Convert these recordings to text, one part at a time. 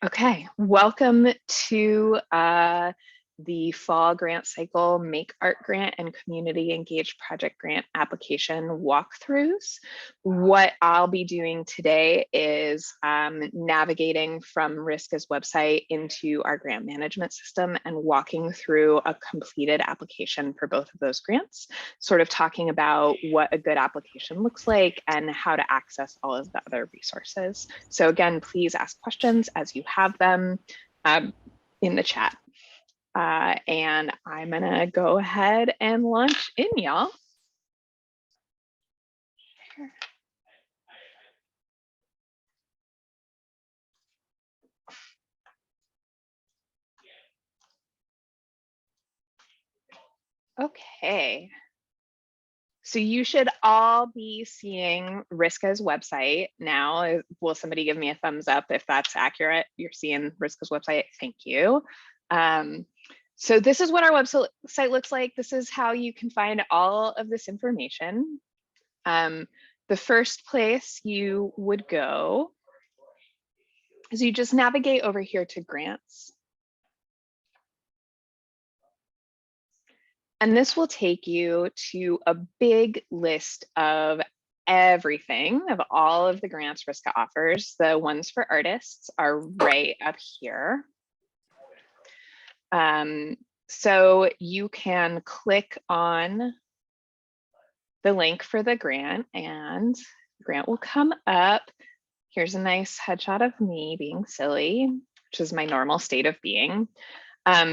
Okay, welcome to the Fall Grant Cycle Make Art Grant and Community Engaged Project Grant application walkthroughs. What I'll be doing today is navigating from RISCA's website into our grant management system and walking through a completed application for both of those grants, sort of talking about what a good application looks like and how to access all of the other resources. So again, please ask questions as you have them in the chat. And I'm gonna go ahead and launch in, y'all. Okay. So you should all be seeing RISCA's website now. Will somebody give me a thumbs up if that's accurate? You're seeing RISCA's website, thank you. So this is what our website looks like. This is how you can find all of this information. The first place you would go is you just navigate over here to grants. And this will take you to a big list of everything, of all of the grants RISCA offers. The ones for artists are right up here. So you can click on the link for the grant and the grant will come up. Here's a nice headshot of me being silly, which is my normal state of being.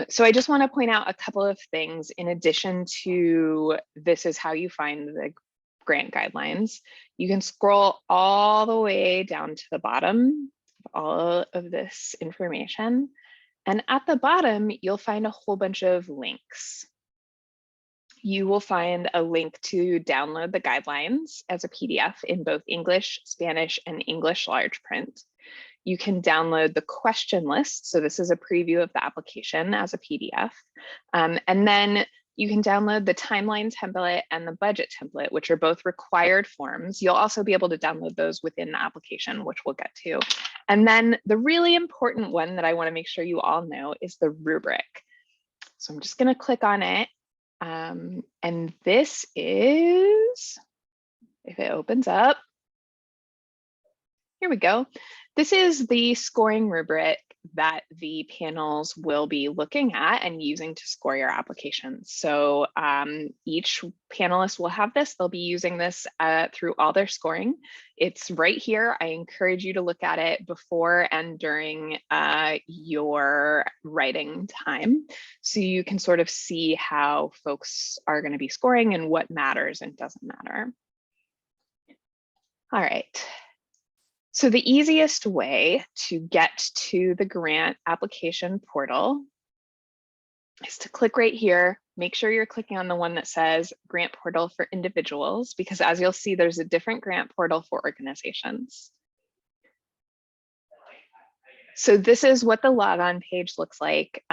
So I just want to point out a couple of things in addition to this is how you find the grant guidelines. You can scroll all the way down to the bottom of all of this information. And at the bottom, you'll find a whole bunch of links. You will find a link to download the guidelines as a PDF in both English, Spanish, and English large print. You can download the question list. So this is a preview of the application as a PDF. And then you can download the timeline template and the budget template, which are both required forms. You'll also be able to download those within the application, which we'll get to. And then the really important one that I want to make sure you all know is the rubric. So I'm just going to click on it. And this is, if it opens up, here we go. This is the scoring rubric that the panels will be looking at and using to score your applications. So each panelist will have this. They'll be using this through all their scoring. It's right here. I encourage you to look at it before and during your writing time, so you can sort of see how folks are going to be scoring and what matters and doesn't matter. All right. So the easiest way to get to the grant application portal is to click right here. Make sure you're clicking on the one that says Grant Portal for Individuals, because as you'll see, there's a different grant portal for organizations. So this is what the logon page looks like.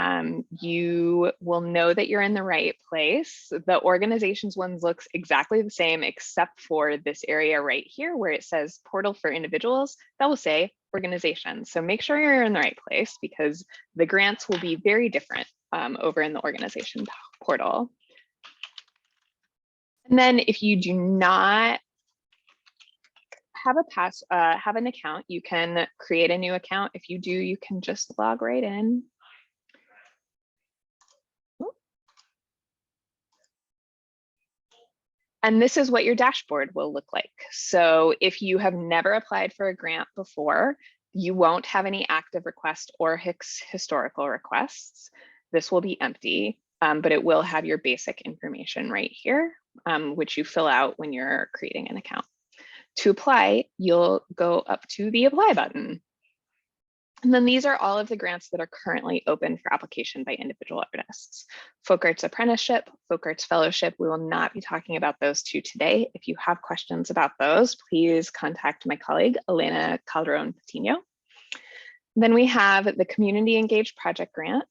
You will know that you're in the right place. The organizations ones looks exactly the same, except for this area right here where it says Portal for Individuals, that will say organizations. So make sure you're in the right place because the grants will be very different over in the organization portal. And then if you do not have an account, you can create a new account. If you do, you can just log right in. And this is what your dashboard will look like. So if you have never applied for a grant before, you won't have any active requests or historical requests. This will be empty, but it will have your basic information right here, which you fill out when you're creating an account. To apply, you'll go up to the apply button. And then these are all of the grants that are currently open for application by individual artists. Folk Arts Apprenticeship, Folk Arts Fellowship, we will not be talking about those two today. If you have questions about those, please contact my colleague, Elena Calderon Patino. Then we have the Community Engaged Project Grant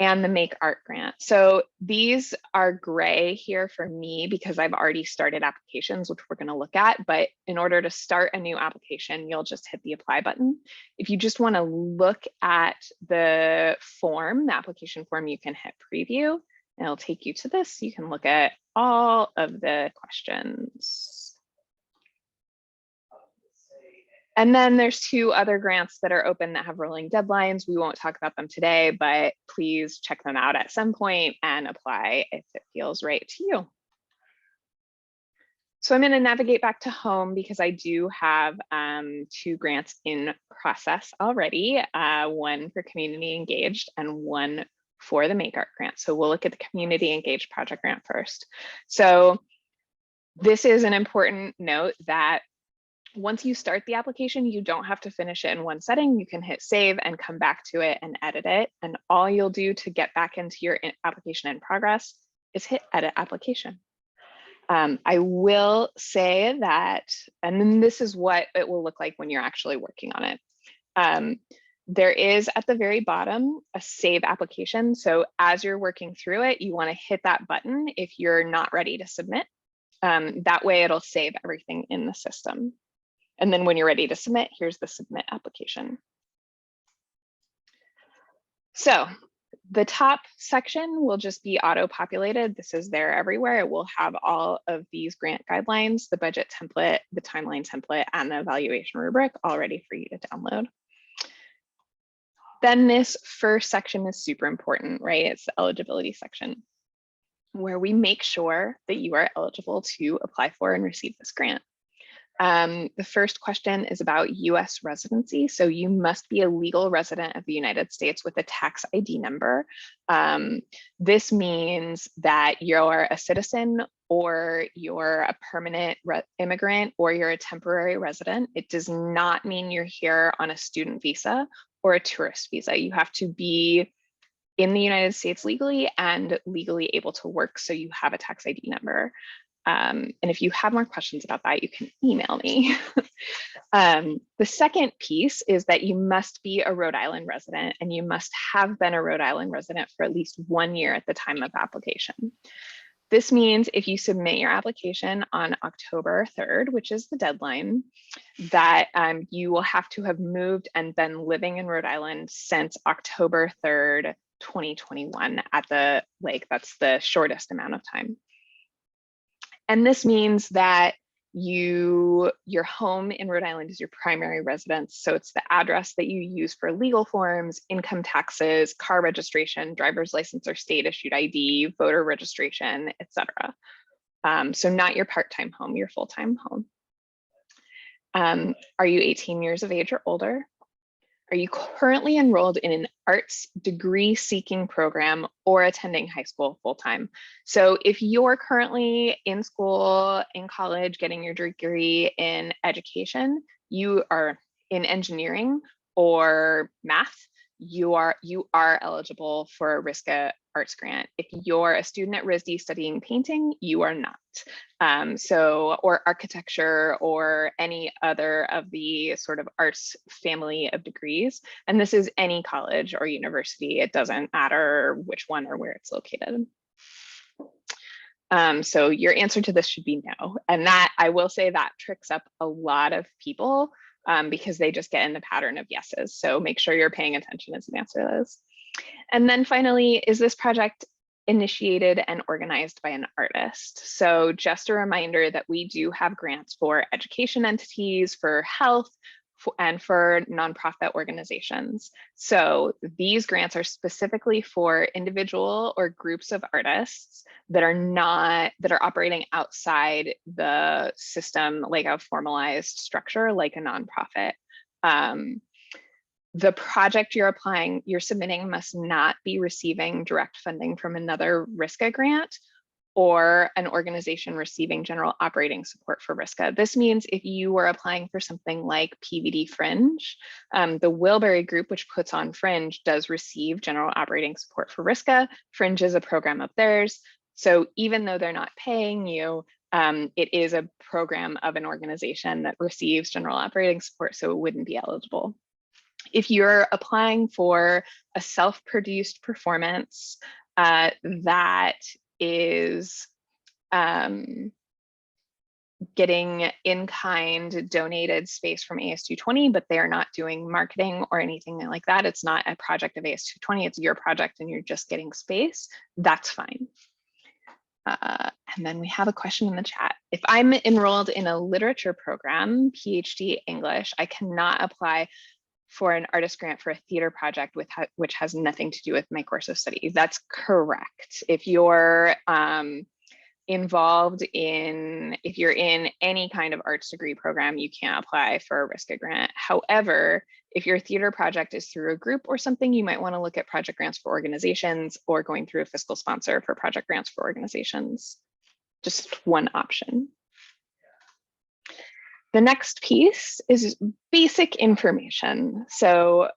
and the Make Art grant. So these are gray here for me because I've already started applications, which we're going to look at. But in order to start a new application, you'll just hit the apply button. If you just want to look at the form, the application form, you can hit preview and it'll take you to this. You can look at all of the questions. And then there's 2 other grants that are open that have rolling deadlines. We won't talk about them today, but please check them out at some point and apply if it feels right to you. So I'm going to navigate back to home because I do have 2 grants in process already, one for community engaged and one for the Make Art grant. So we'll look at the community engaged project grant first. So this is an important note that once you start the application, you don't have to finish it in one setting. You can hit save and come back to it and edit it. And all you'll do to get back into your application in progress is hit edit application. I will say that, and then this is what it will look like when you're actually working on it. There is at the very bottom a save application. So as you're working through it, you want to hit that button if you're not ready to submit. That way it'll save everything in the system. And then when you're ready to submit, here's the submit application. So the top section will just be auto-populated. This is there everywhere. It will have all of these grant guidelines, the budget template, the timeline template, and the evaluation rubric all ready for you to download. Then this first section is super important, right? It's the eligibility section where we make sure that you are eligible to apply for and receive this grant. The first question is about US residency. So you must be a legal resident of the United States with a tax ID number. This means that you're a citizen or you're a permanent immigrant or you're a temporary resident. It does not mean you're here on a student visa or a tourist visa. You have to be in the United States legally and legally able to work, so you have a tax ID number. And if you have more questions about that, you can email me. The second piece is that you must be a Rhode Island resident and you must have been a Rhode Island resident for at least 1 year at the time of application. This means if you submit your application on October 3rd, which is the deadline, that you will have to have moved and been living in Rhode Island since October 3rd, 2021 at the lake. That's the shortest amount of time. And this means that your home in Rhode Island is your primary residence. So it's the address that you use for legal forms, income taxes, car registration, driver's license or state issued ID, voter registration, etc. So not your part-time home, your full-time home. Are you 18 years of age or older? Are you currently enrolled in an arts degree seeking program or attending high school full-time? So if you're currently in school, in college, getting your degree in education, you are in engineering or math, you are eligible for a RISCA arts grant. If you're a student at RISD studying painting, you are not. Or architecture or any other of the sort of arts family of degrees. And this is any college or university. It doesn't matter which one or where it's located. So your answer to this should be no. And that, I will say, that tricks up a lot of people because they just get in the pattern of yeses. So make sure you're paying attention as you answer those. And then finally, is this project initiated and organized by an artist? So just a reminder that we do have grants for education entities, for health, and for nonprofit organizations. So these grants are specifically for individual or groups of artists that are operating outside the system, like a formalized structure, like a nonprofit. The project you're submitting must not be receiving direct funding from another RISCA grant or an organization receiving general operating support for RISCA. This means if you were applying for something like PVD Fringe, the Wilbury Group, which puts on Fringe, does receive general operating support for RISCA. Fringe is a program of theirs. So even though they're not paying you, it is a program of an organization that receives general operating support, so it wouldn't be eligible. If you're applying for a self-produced performance that is getting in-kind donated space from AS220, but they're not doing marketing or anything like that, it's not a project of AS220, it's your project and you're just getting space, that's fine. And then we have a question in the chat. If I'm enrolled in a literature program, PhD English, I cannot apply for an artist grant for a theater project which has nothing to do with my course of study. That's correct. If you're involved in, if you're in any kind of arts degree program, you can't apply for a RISCA grant. However, if your theater project is through a group or something, you might want to look at project grants for organizations or going through a fiscal sponsor for project grants for organizations. Just one option. The next piece is basic information. So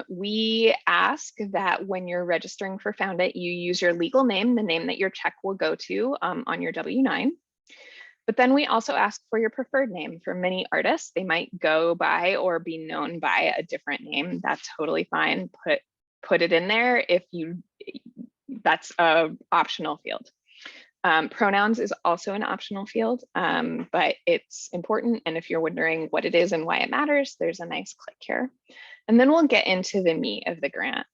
we ask that when you're registering for Found It, you use your legal name, the name that your check will go to on your W-9. But then we also ask for your preferred name. For many artists, they might go by or be known by a different name. That's totally fine. Put it in there if you, that's a optional field. Pronouns is also an optional field, but it's important. And if you're wondering what it is and why it matters, there's a nice click here. And then we'll get into the meat of the grant.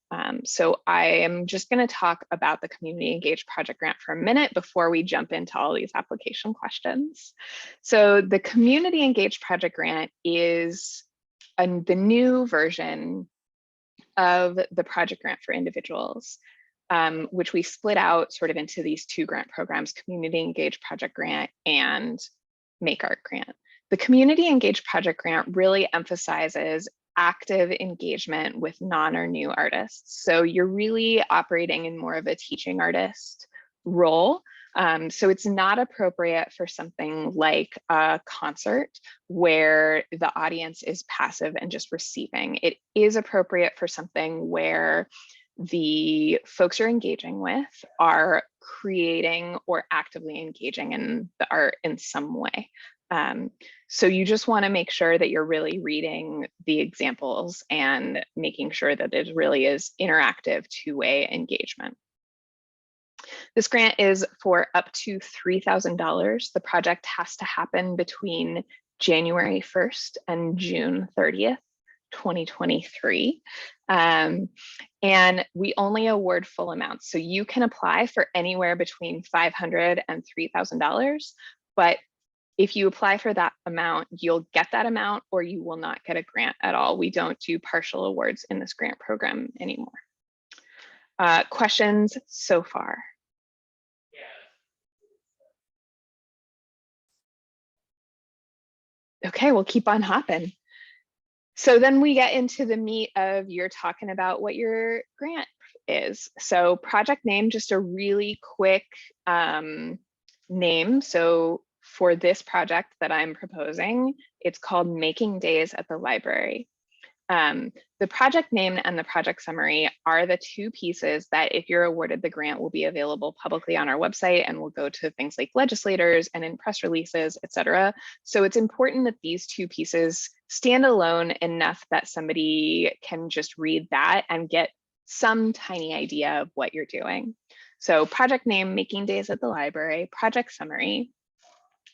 So I am just going to talk about the Community Engaged Project Grant for a minute before we jump into all these application questions. So the Community Engaged Project Grant is the new version of the project grant for individuals, which we split out sort of into these two grant programs, Community Engaged Project Grant and Make Art Grant. The Community Engaged Project Grant really emphasizes active engagement with non or new artists. So you're really operating in more of a teaching artist role. So it's not appropriate for something like a concert where the audience is passive and just receiving. It is appropriate for something where the folks you're engaging with are creating or actively engaging in the art in some way. So you just want to make sure that you're really reading the examples and making sure that it really is interactive two-way engagement. This grant is for up to $3,000. The project has to happen between January 1st and June 30th, 2023. And we only award full amounts. So you can apply for anywhere between $500 and $3,000, but if you apply for that amount, you'll get that amount or you will not get a grant at all. We don't do partial awards in this grant program anymore. Questions so far? Okay, we'll keep on hopping. So then we get into the meat of you're talking about what your grant is. So project name, just a really quick name. So for this project that I'm proposing, it's called Making Days at the Library. The project name and the project summary are the two pieces that if you're awarded the grant will be available publicly on our website and will go to things like legislators and in press releases, et cetera. So it's important that these two pieces stand alone enough that somebody can just read that and get some tiny idea of what you're doing. So project name, Making Days at the Library, project summary.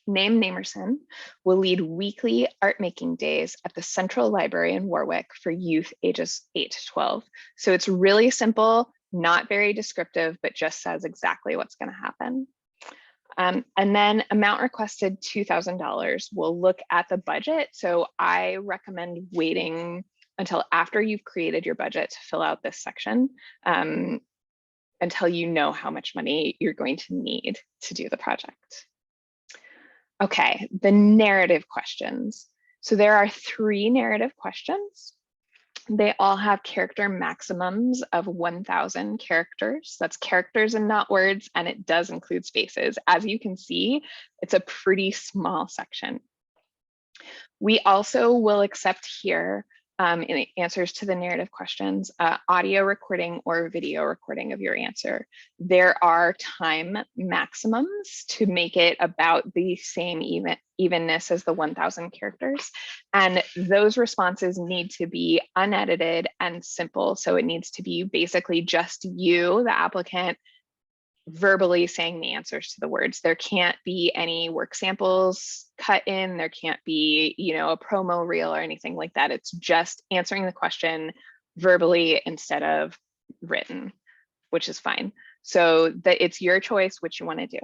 Name Namerson will lead weekly art making days at the Central Library in Warwick for youth ages 8 to 12. So it's really simple, not very descriptive, but just says exactly what's going to happen. And then amount requested $2,000. We'll look at the budget. So I recommend waiting until after you've created your budget to fill out this section until you know how much money you're going to need to do the project. Okay, the narrative questions. So there are 3 narrative questions. They all have character maximums of 1,000 characters. That's characters and not words, and it does include spaces. As you can see, it's a pretty small section. We also will accept here in answers to the narrative questions, audio recording or video recording of your answer. There are time maximums to make it about the same evenness as the 1,000 characters. And those responses need to be unedited and simple. So it needs to be basically just you, the applicant, verbally saying the answers to the words. There can't be any work samples cut in. There can't be, a promo reel or anything like that. It's just answering the question verbally instead of written, which is fine. So that it's your choice which you want to do.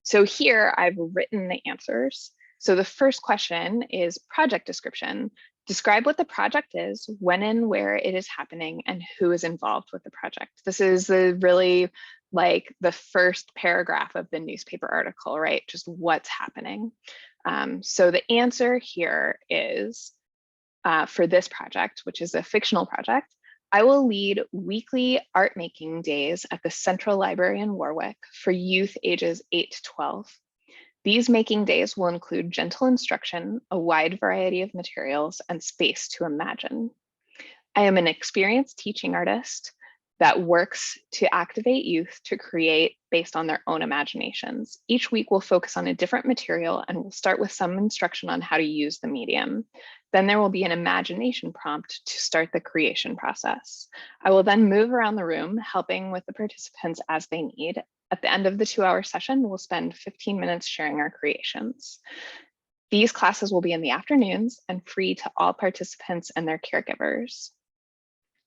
So here I've written the answers. So the first question is project description. Describe what the project is, when and where it is happening, and who is involved with the project. This is really like the first paragraph of the newspaper article, right? Just what's happening. So the answer here is, for this project, which is a fictional project, I will lead weekly art making days at the Central Library in Warwick for youth ages 8 to 12. These making days will include gentle instruction, a wide variety of materials, and space to imagine. I am an experienced teaching artist that works to activate youth to create based on their own imaginations. Each week will focus on a different material and we'll start with some instruction on how to use the medium. Then there will be an imagination prompt to start the creation process. I will then move around the room, helping with the participants as they need. At the end of the 2-hour session, we'll spend 15 minutes sharing our creations. These classes will be in the afternoons and free to all participants and their caregivers.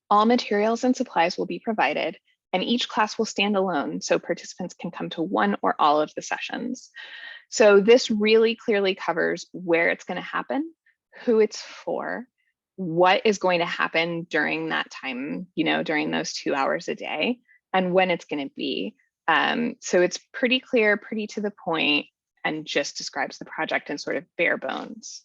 All materials and supplies will be provided, and each class will stand alone, so participants can come to one or all of the sessions. So this really clearly covers where it's going to happen, who it's for, what is going to happen during that time, during those 2 hours a day, and when it's going to be. So it's pretty clear, pretty to the point, and just describes the project in sort of bare bones.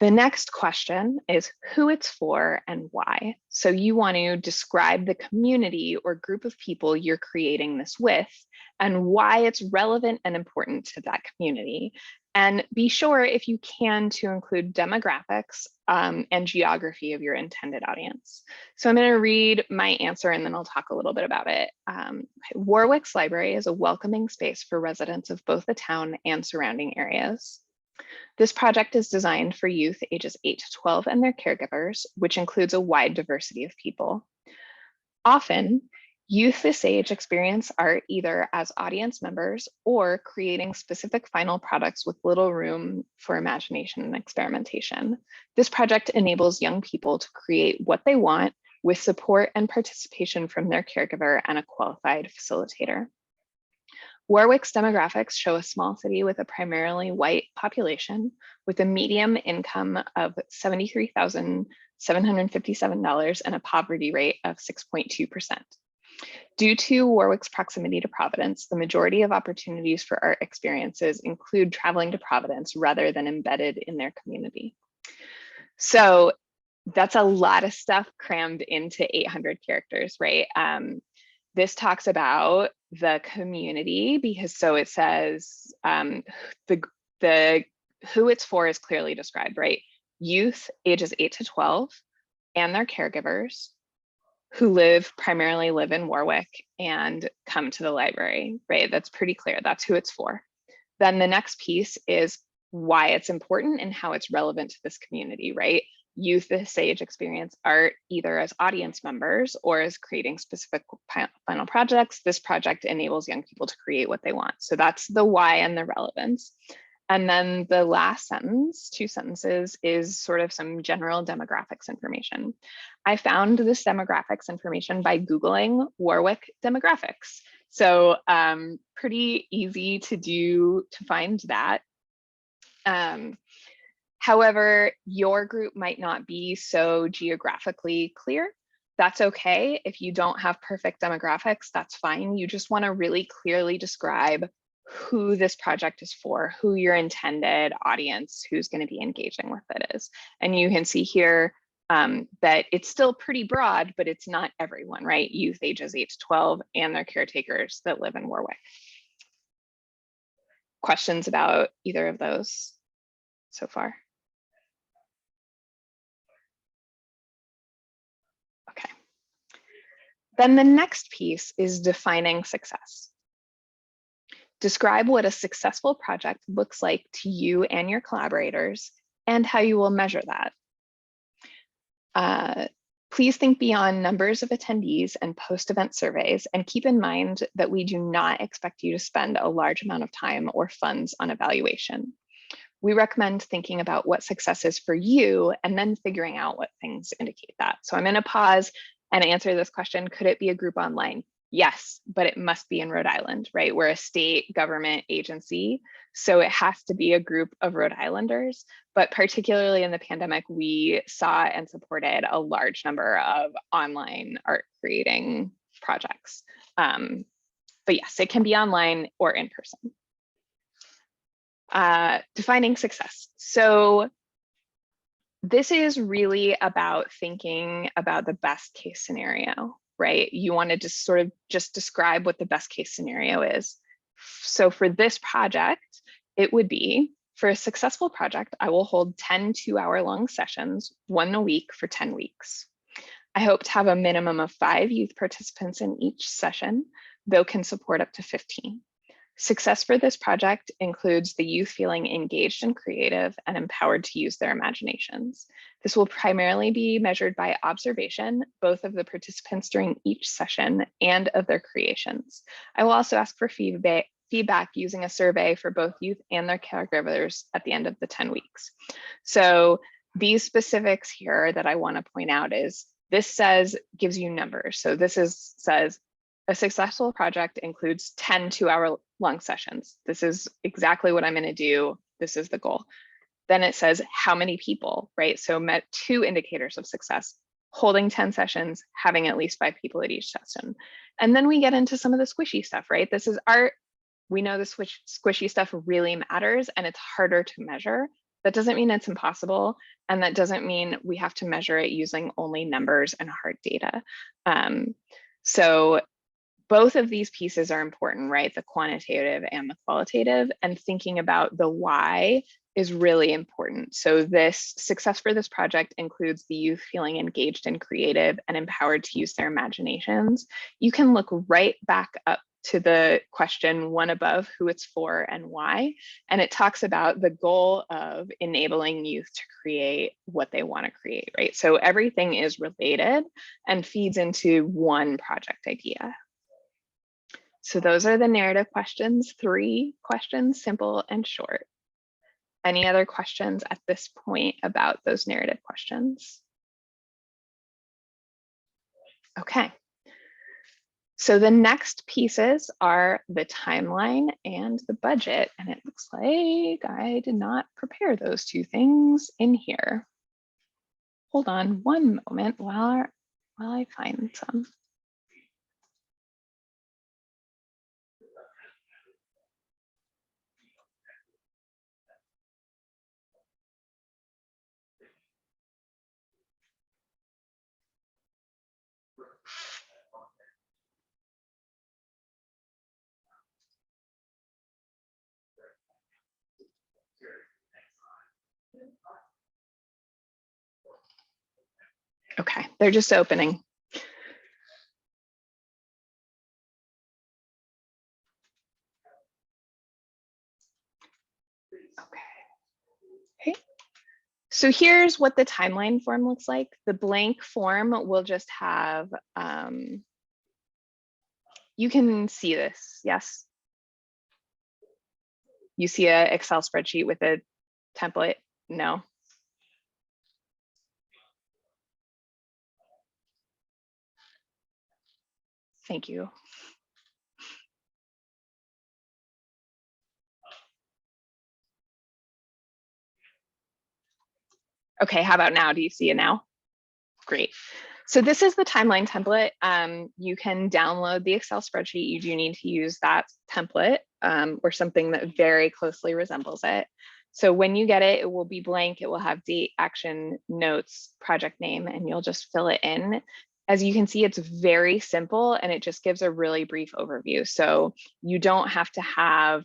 The next question is who it's for and why. So you want to describe the community or group of people you're creating this with and why it's relevant and important to that community. And be sure, if you can, to include demographics and geography of your intended audience. So I'm going to read my answer and then I'll talk a little bit about it. Warwick's library is a welcoming space for residents of both the town and surrounding areas. This project is designed for youth ages 8 to 12 and their caregivers, which includes a wide diversity of people. Often, youth this age experience art either as audience members or creating specific final products with little room for imagination and experimentation. This project enables young people to create what they want with support and participation from their caregiver and a qualified facilitator. Warwick's demographics show a small city with a primarily white population with a median income of $73,757 and a poverty rate of 6.2%. Due to Warwick's proximity to Providence, the majority of opportunities for art experiences include traveling to Providence rather than embedded in their community. So that's a lot of stuff crammed into 800 characters, right? This talks about the community because so it says the who it's for is clearly described, right? Youth ages 8 to 12 and their caregivers who primarily live in Warwick and come to the library, right? That's pretty clear. That's who it's for. Then the next piece is why it's important and how it's relevant to this community, right? Youth this age experience art either as audience members or as creating specific final projects. This project enables young people to create what they want. So that's the why and the relevance. And then the last sentence, 2 sentences, is sort of some general demographics information. I found this demographics information by Googling Warwick demographics. So pretty easy to find that. However, your group might not be so geographically clear. That's okay. If you don't have perfect demographics, that's fine. You just want to really clearly describe who this project is for, who your intended audience, who's going to be engaging with it is. And you can see here that it's still pretty broad, but it's not everyone, right? Youth ages 8 to 12 and their caretakers that live in Warwick. Questions about either of those so far? Then the next piece is defining success. Describe what a successful project looks like to you and your collaborators and how you will measure that. Please think beyond numbers of attendees and post-event surveys, and keep in mind that we do not expect you to spend a large amount of time or funds on evaluation. We recommend thinking about what success is for you and then figuring out what things indicate that. So I'm going to pause and answer this question. Could it be a group online? Yes, but it must be in Rhode Island, right? We're a state government agency, so it has to be a group of Rhode Islanders. But particularly in the pandemic, we saw and supported a large number of online art creating projects. But yes, it can be online or in person. Defining success. So this is really about thinking about the best case scenario, right? You wanted to sort of just describe what the best case scenario is. So for this project, it would be, for a successful project, I will hold 10 2-hour-long sessions, 1 a week for 10 weeks. I hope to have a minimum of 5 youth participants in each session, though can support up to 15. Success for this project includes the youth feeling engaged and creative and empowered to use their imaginations. This will primarily be measured by observation, both of the participants during each session and of their creations. I will also ask for feedback using a survey for both youth and their caregivers at the end of the 10 weeks. So these specifics here that I want to point out is this gives you numbers. So this says a successful project includes 10 2-hour-long sessions. This is exactly what I'm going to do. This is the goal. Then it says how many people, right? So met 2 indicators of success: holding 10 sessions, having at least 5 people at each session. And then we get into some of the squishy stuff, right? This is art. We know the squishy stuff really matters and it's harder to measure. That doesn't mean it's impossible. And that doesn't mean we have to measure it using only numbers and hard data. So both of these pieces are important, right? The quantitative and the qualitative, and thinking about the why is really important. So this success for this project includes the youth feeling engaged and creative and empowered to use their imaginations. You can look right back up to the question one above, who it's for and why. And it talks about the goal of enabling youth to create what they want to create, right? So everything is related and feeds into one project idea. So those are the narrative questions, 3 questions, simple and short. Any other questions at this point about those narrative questions? Okay. So the next pieces are the timeline and the budget. And it looks like I did not prepare those 2 things in here. Hold on one moment while I find some. Okay, they're just opening. Okay. So here's what the timeline form looks like. The blank form will just have, you can see this, yes? You see an Excel spreadsheet with a template? No. Thank you. Okay, how about now? Do you see it now? Great. So this is the timeline template. You can download the Excel spreadsheet. You do need to use that template or something that very closely resembles it. So when you get it, it will be blank. It will have date, action, notes, project name, and you'll just fill it in. As you can see, it's very simple and it just gives a really brief overview. So you don't have to have,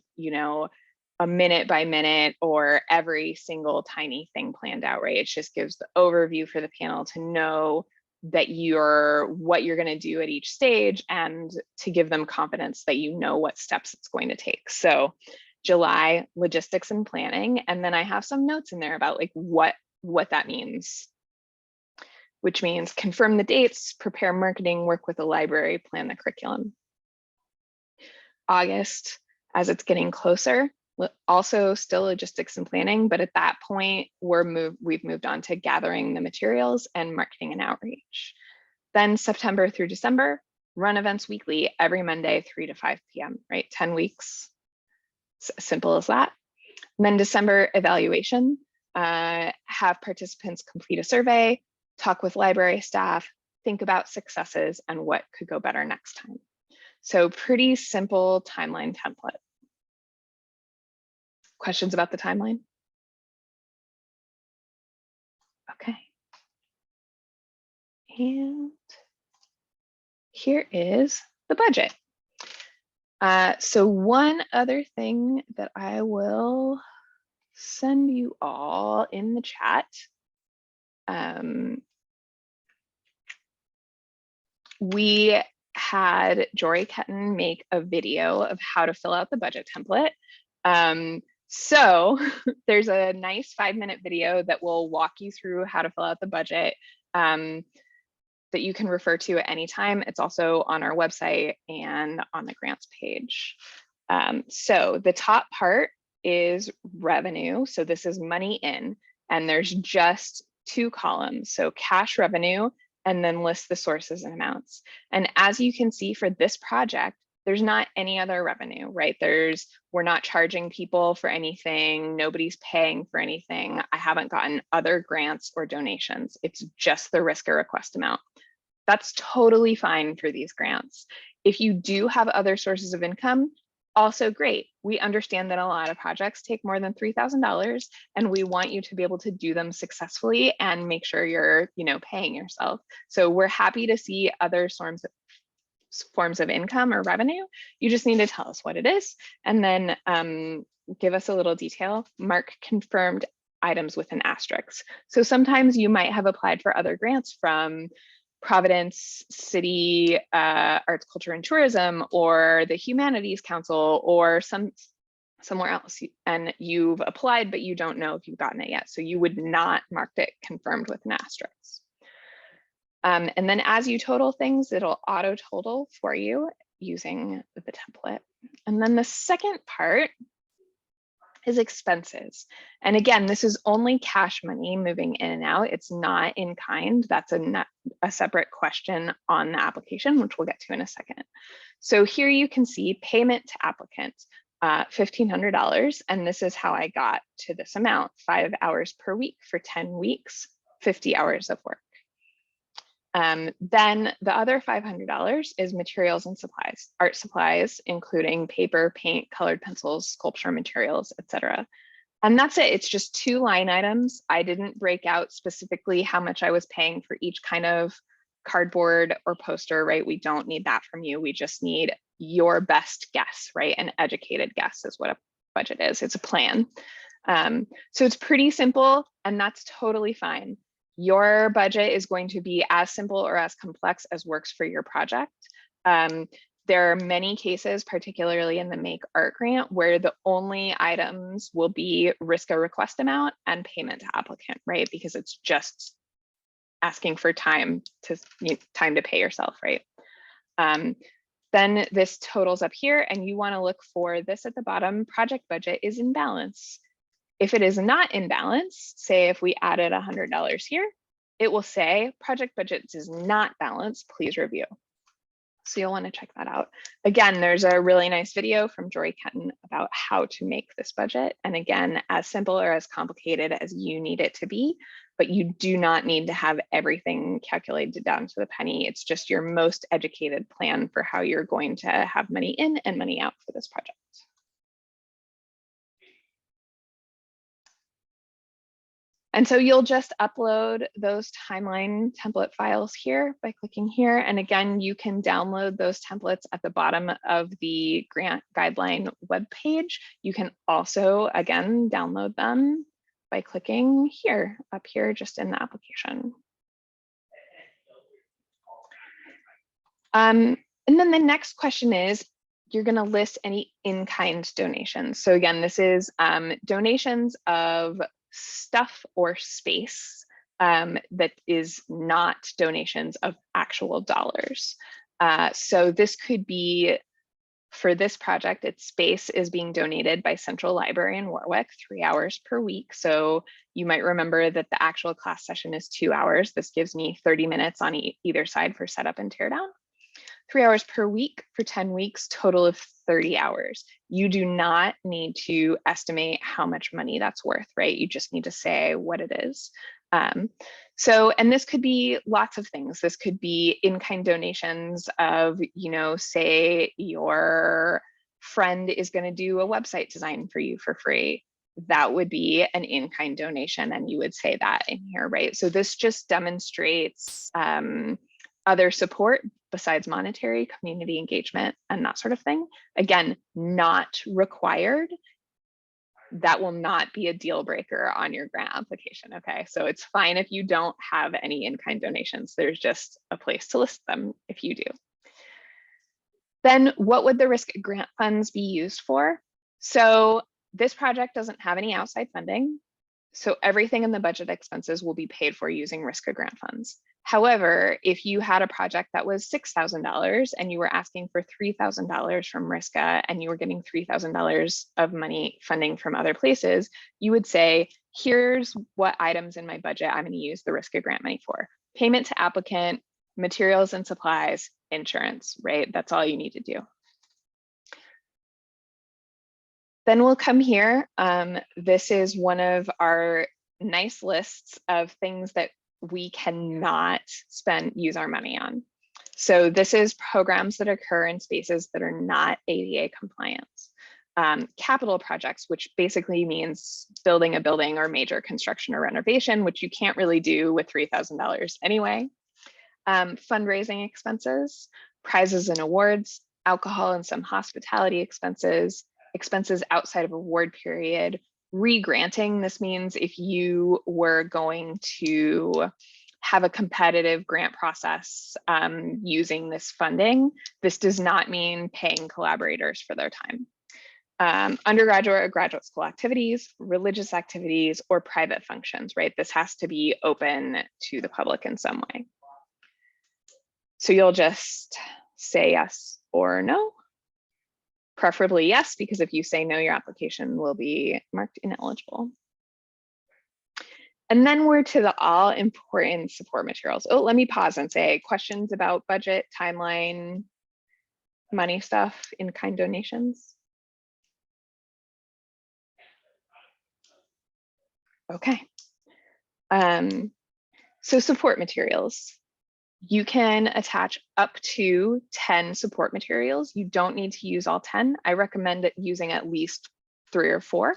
a minute by minute or every single tiny thing planned out, right? It just gives the overview for the panel to know what you're going to do at each stage, and to give them confidence that you know what steps it's going to take. So July, logistics and planning, and then I have some notes in there about like what that means, which means confirm the dates, prepare marketing, work with the library, plan the curriculum. August, as it's getting closer, also still logistics and planning, but at that point we've moved on to gathering the materials and marketing and outreach. Then September through December, run events weekly every Monday, 3 to 5 p.m., right? 10 weeks, simple as that. And then December, evaluation, have participants complete a survey, talk with library staff, think about successes and what could go better next time. So pretty simple timeline template. Questions about the timeline? Okay. And here is the budget. So one other thing that I will send you all in the chat. We had Jory Ketton make a video of how to fill out the budget template. So there's a nice 5-minute video that will walk you through how to fill out the budget that you can refer to at any time. It's also on our website and on the grants page. So the top part is revenue. So this is money in, and there's just 2 columns. So cash revenue, and then list the sources and amounts. And as you can see for this project, there's not any other revenue, right? We're not charging people for anything. Nobody's paying for anything. I haven't gotten other grants or donations. It's just the risk or request amount. That's totally fine for these grants. If you do have other sources of income, also great. We understand that a lot of projects take more than $3,000, and we want you to be able to do them successfully and make sure you're, paying yourself. So we're happy to see other forms of income or revenue. You just need to tell us what it is, and then give us a little detail. Mark confirmed items with an asterisk. So sometimes you might have applied for other grants from Providence City Arts, Culture, and Tourism, or the Humanities Council, or somewhere else, and you've applied, but you don't know if you've gotten it yet. So you would not mark it confirmed with an asterisk. And then as you total things, it'll auto total for you using the template. And then the second part is expenses. And again, this is only cash money moving in and out. It's not in kind. That's a separate question on the application, which we'll get to in a second. So here you can see payment to applicant, $1,500. And this is how I got to this amount, 5 hours per week for 10 weeks, 50 hours of work. Then the other $500 is materials and supplies, art supplies, including paper, paint, colored pencils, sculpture materials, etc. And that's it. It's just 2 line items. I didn't break out specifically how much I was paying for each kind of cardboard or poster, right? We don't need that from you. We just need your best guess, right? An educated guess is what a budget is. It's a plan. So it's pretty simple, and that's totally fine. Your budget is going to be as simple or as complex as works for your project. There are many cases, particularly in the Make Art grant, where the only items will be risk or request amount and payment to applicant, right? Because it's just asking for time to pay yourself, right? Then this totals up here, and you want to look for this at the bottom. Project budget is in balance. If it is not in balance, say if we added $100 here, it will say project budget is not balanced, please review. So you'll want to check that out. Again, there's a really nice video from Jory Ketton about how to make this budget. And again, as simple or as complicated as you need it to be, but you do not need to have everything calculated down to the penny. It's just your most educated plan for how you're going to have money in and money out for this project. And so you'll just upload those timeline template files here by clicking here. And again, you can download those templates at the bottom of the grant guideline webpage. You can also, again, download them by clicking here, up here, just in the application. And then the next question is, you're going to list any in-kind donations. So again, this is donations of stuff or space that is not donations of actual dollars. So this could be, for this project, its space is being donated by Central Library in Warwick, 3 hours per week. So you might remember that the actual class session is 2 hours. This gives me 30 minutes on either side for setup and teardown. 3 hours per week for 10 weeks, total of 30 hours. You do not need to estimate how much money that's worth, right? You just need to say what it is. And this could be lots of things. This could be in-kind donations of, say your friend is going to do a website design for you for free. That would be an in-kind donation, and you would say that in here, right? So this just demonstrates other support besides monetary, community engagement, and that sort of thing. Again, not required. That will not be a deal breaker on your grant application, okay? So it's fine if you don't have any in-kind donations. There's just a place to list them if you do. Then what would the risk grant funds be used for? So this project doesn't have any outside funding. So everything in the budget expenses will be paid for using RISCA grant funds. However, if you had a project that was $6,000 and you were asking for $3,000 from RISCA and you were getting $3,000 of money funding from other places, you would say, here's what items in my budget I'm going to use the RISCA grant money for. Payment to applicant, materials and supplies, insurance, right? That's all you need to do. Then we'll come here. This is one of our nice lists of things that we cannot use our money on. So this is programs that occur in spaces that are not ADA compliant. Capital projects, which basically means building a building or major construction or renovation, which you can't really do with $3,000 anyway. Fundraising expenses, prizes and awards, alcohol and some hospitality expenses, expenses outside of award period, re-granting. This means if you were going to have a competitive grant process using this funding, this does not mean paying collaborators for their time. Undergraduate or graduate school activities, religious activities, or private functions, right? This has to be open to the public in some way. So you'll just say yes or no. Preferably yes, because if you say no, your application will be marked ineligible. And then we're to the all important support materials. Oh, let me pause and say questions about budget, timeline, money stuff, in-kind donations. Okay. So support materials. You can attach up to 10 support materials. You don't need to use all 10. I recommend using at least 3 or 4.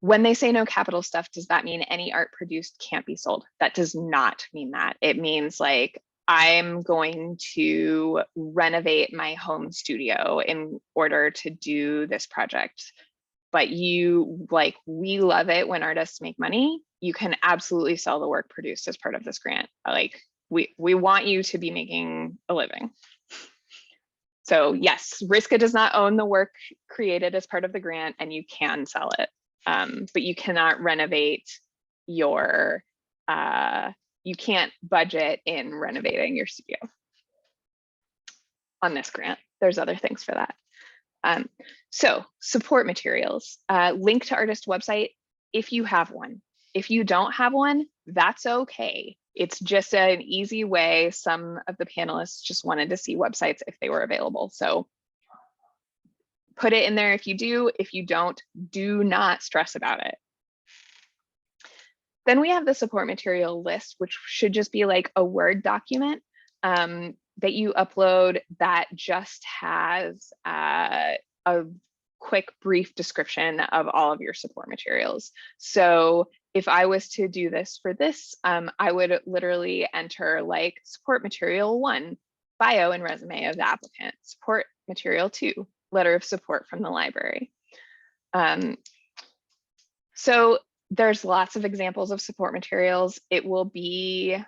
When they say no capital stuff, does that mean any art produced can't be sold? That does not mean that. It means like, I'm going to renovate my home studio in order to do this project. But we love it when artists make money. You can absolutely sell the work produced as part of this grant. Like we want you to be making a living. So yes, RISCA does not own the work created as part of the grant, and you can sell it. But you cannot renovate your, you can't budget in renovating your studio on this grant. There's other things for that. So support materials, link to artist website if you have one. If you don't have one, that's okay. It's just an easy way. Some of the panelists just wanted to see websites if they were available. So put it in there if you do. If you don't, do not stress about it. Then we have the support material list, which should just be like a Word document that you upload that just has a quick, brief description of all of your support materials. So if I was to do this for this, I would literally enter like support material 1, bio and resume of the applicant, support material 2, letter of support from the library. So there's lots of examples of support materials. It will be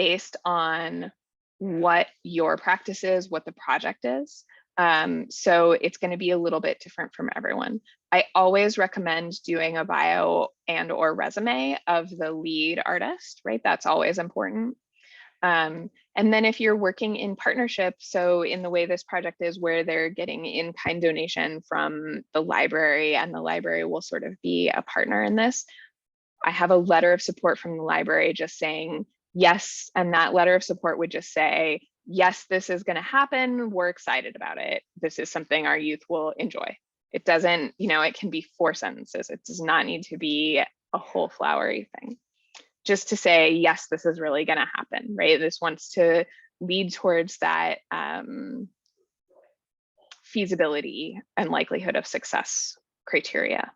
based on what your practice is, what the project is. So it's going to be a little bit different from everyone. I always recommend doing a bio and or resume of the lead artist, right? That's always important. And then if you're working in partnership, so in the way this project is where they're getting in-kind donation from the library and the library will sort of be a partner in this, I have a letter of support from the library just saying yes, and that letter of support would just say, yes, this is going to happen. We're excited about it. This is something our youth will enjoy. It doesn't, you know, it can be 4 sentences. It does not need to be a whole flowery thing. Just to say, yes, this is really going to happen, right? This wants to lead towards that feasibility and likelihood of success criteria.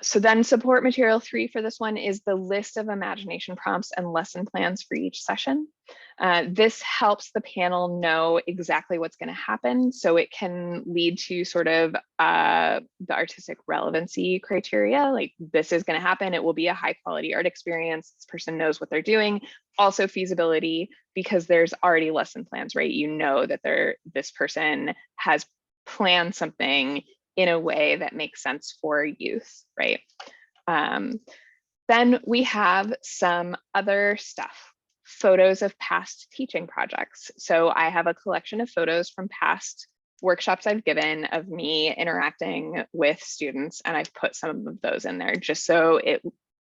So then support material 3 for this one is the list of imagination prompts and lesson plans for each session. This helps the panel know exactly what's going to happen, so it can lead to sort of the artistic relevancy criteria, like this is going to happen, it will be a high quality art experience, this person knows what they're doing. Also feasibility, because there's already lesson plans, right? You know that this person has planned something in a way that makes sense for youth, right? Then we have some other stuff, photos of past teaching projects. So I have a collection of photos from past workshops I've given of me interacting with students, and I've put some of those in there just so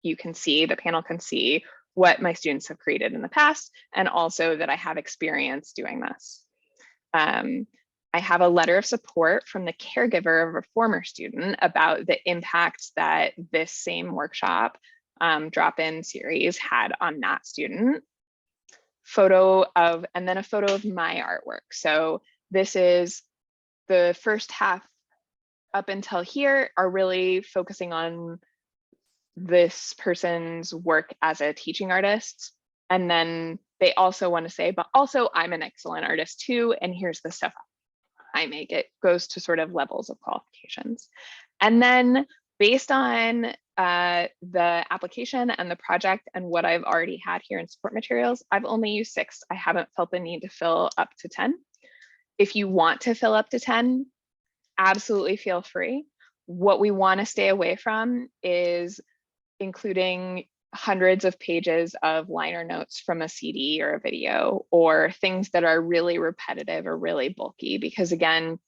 you can see, the panel can see what my students have created in the past, and also that I have experience doing this. I have a letter of support from the caregiver of a former student about the impact that this same workshop drop-in series had on that student. And then a photo of my artwork. So this is the first half up until here are really focusing on this person's work as a teaching artist. And then they also want to say, but also I'm an excellent artist too, and here's the stuff I make. It goes to sort of levels of qualifications. And then based on the application and the project and what I've already had here in support materials, I've only used 6. I haven't felt the need to fill up to 10. If you want to fill up to 10, absolutely feel free. What we want to stay away from is including hundreds of pages of liner notes from a CD or a video, or things that are really repetitive or really bulky, because again,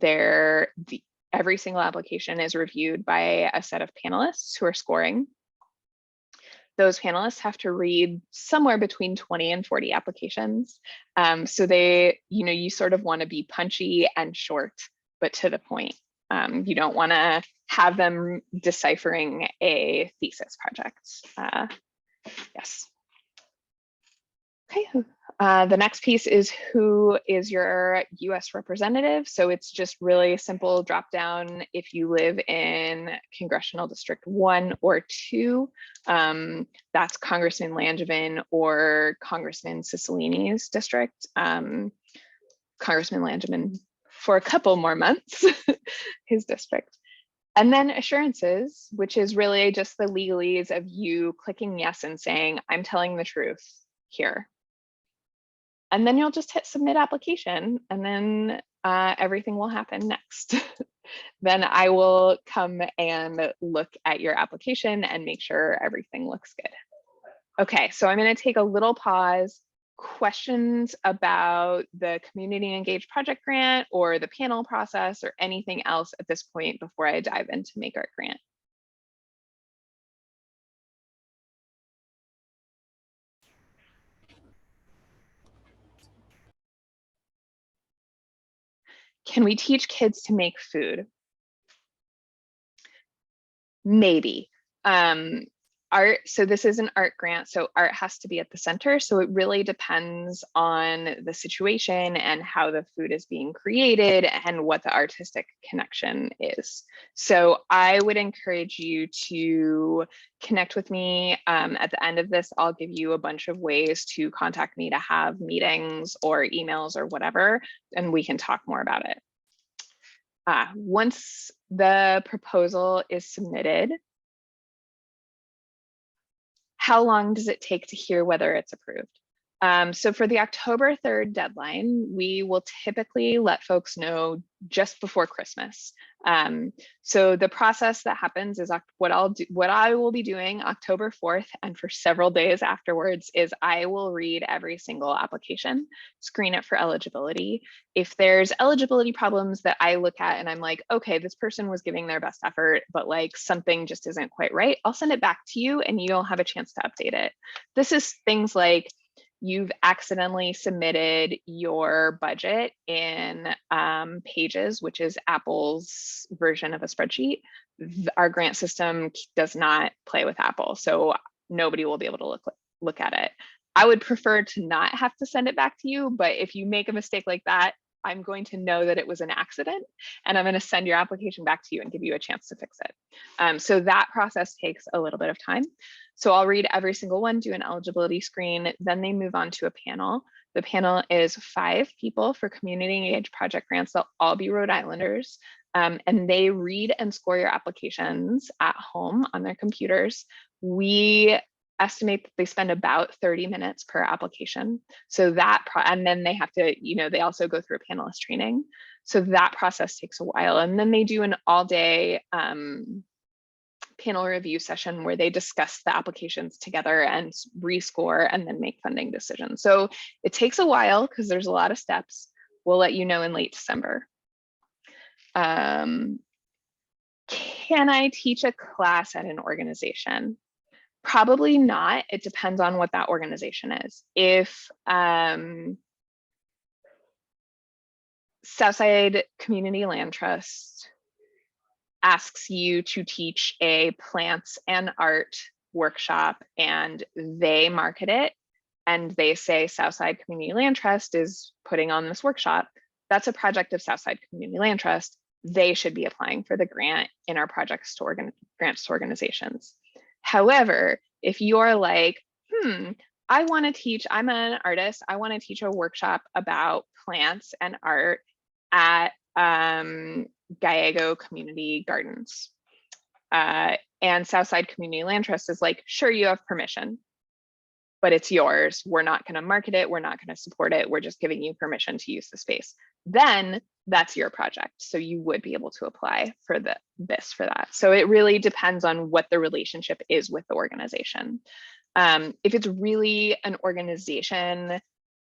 every single application is reviewed by a set of panelists who are scoring. Those panelists have to read somewhere between 20 and 40 applications. So you sort of want to be punchy and short, but to the point. You don't want to have them deciphering a thesis project. Yes. Okay. The next piece is who is your US representative. So it's just really simple drop down if you live in Congressional District 1 or 2. That's Congressman Langevin or Congressman Cicilline's district. Congressman Langevin for a couple more months, his district. And then assurances, which is really just the legalese of you clicking yes and saying, I'm telling the truth here. And then you'll just hit submit application, and then everything will happen next. Then I will come and look at your application and make sure everything looks good. Okay, so I'm going to take a little pause. Questions about the community engaged project grant or the panel process or anything else at this point before I dive into Make Art Grant? Can we teach kids to make food? Maybe. Art, so this is an art grant, so art has to be at the center. So it really depends on the situation and how the food is being created and what the artistic connection is. So I would encourage you to connect with me. At the end of this, I'll give you a bunch of ways to contact me to have meetings or emails or whatever, and we can talk more about it. Once the proposal is submitted, how long does it take to hear whether it's approved? So for the October 3rd deadline, we will typically let folks know just before Christmas. So the process that happens is what I will be doing October 4th and for several days afterwards is I will read every single application, screen it for eligibility. If there's eligibility problems that I look at and I'm like, okay, this person was giving their best effort, but like something just isn't quite right, I'll send it back to you and you'll have a chance to update it. This is things like you've accidentally submitted your budget in Pages, which is Apple's version of a spreadsheet. Our grant system does not play with Apple, so nobody will be able to look at it. I would prefer to not have to send it back to you, but if you make a mistake like that, I'm going to know that it was an accident and I'm going to send your application back to you and give you a chance to fix it. So that process takes a little bit of time. So I'll read every single one, do an eligibility screen, then they move on to a panel. The panel is 5 people for community engaged project grants. They'll all be Rhode Islanders. And they read and score your applications at home on their computers. We estimate that they spend about 30 minutes per application. So that, and then they have to, they also go through a panelist training. So that process takes a while. And then they do an all-day panel review session where they discuss the applications together and rescore and then make funding decisions. So it takes a while because there's a lot of steps. We'll let you know in late December. Can I teach a class at an organization? Probably not. It depends on what that organization is. If Southside Community Land Trust asks you to teach a plants and art workshop and they market it and they say Southside Community Land Trust is putting on this workshop, that's a project of Southside Community Land Trust. They should be applying for the grant in our projects to grants to organizations. However, if you're like, I want to teach, I'm an artist, I want to teach a workshop about plants and art at Gallego Community Gardens. And Southside Community Land Trust is like, sure, you have permission, but it's yours. We're not going to market it. We're not going to support it. We're just giving you permission to use the space. Then that's your project. So you would be able to apply for this for that. So it really depends on what the relationship is with the organization. If it's really an organization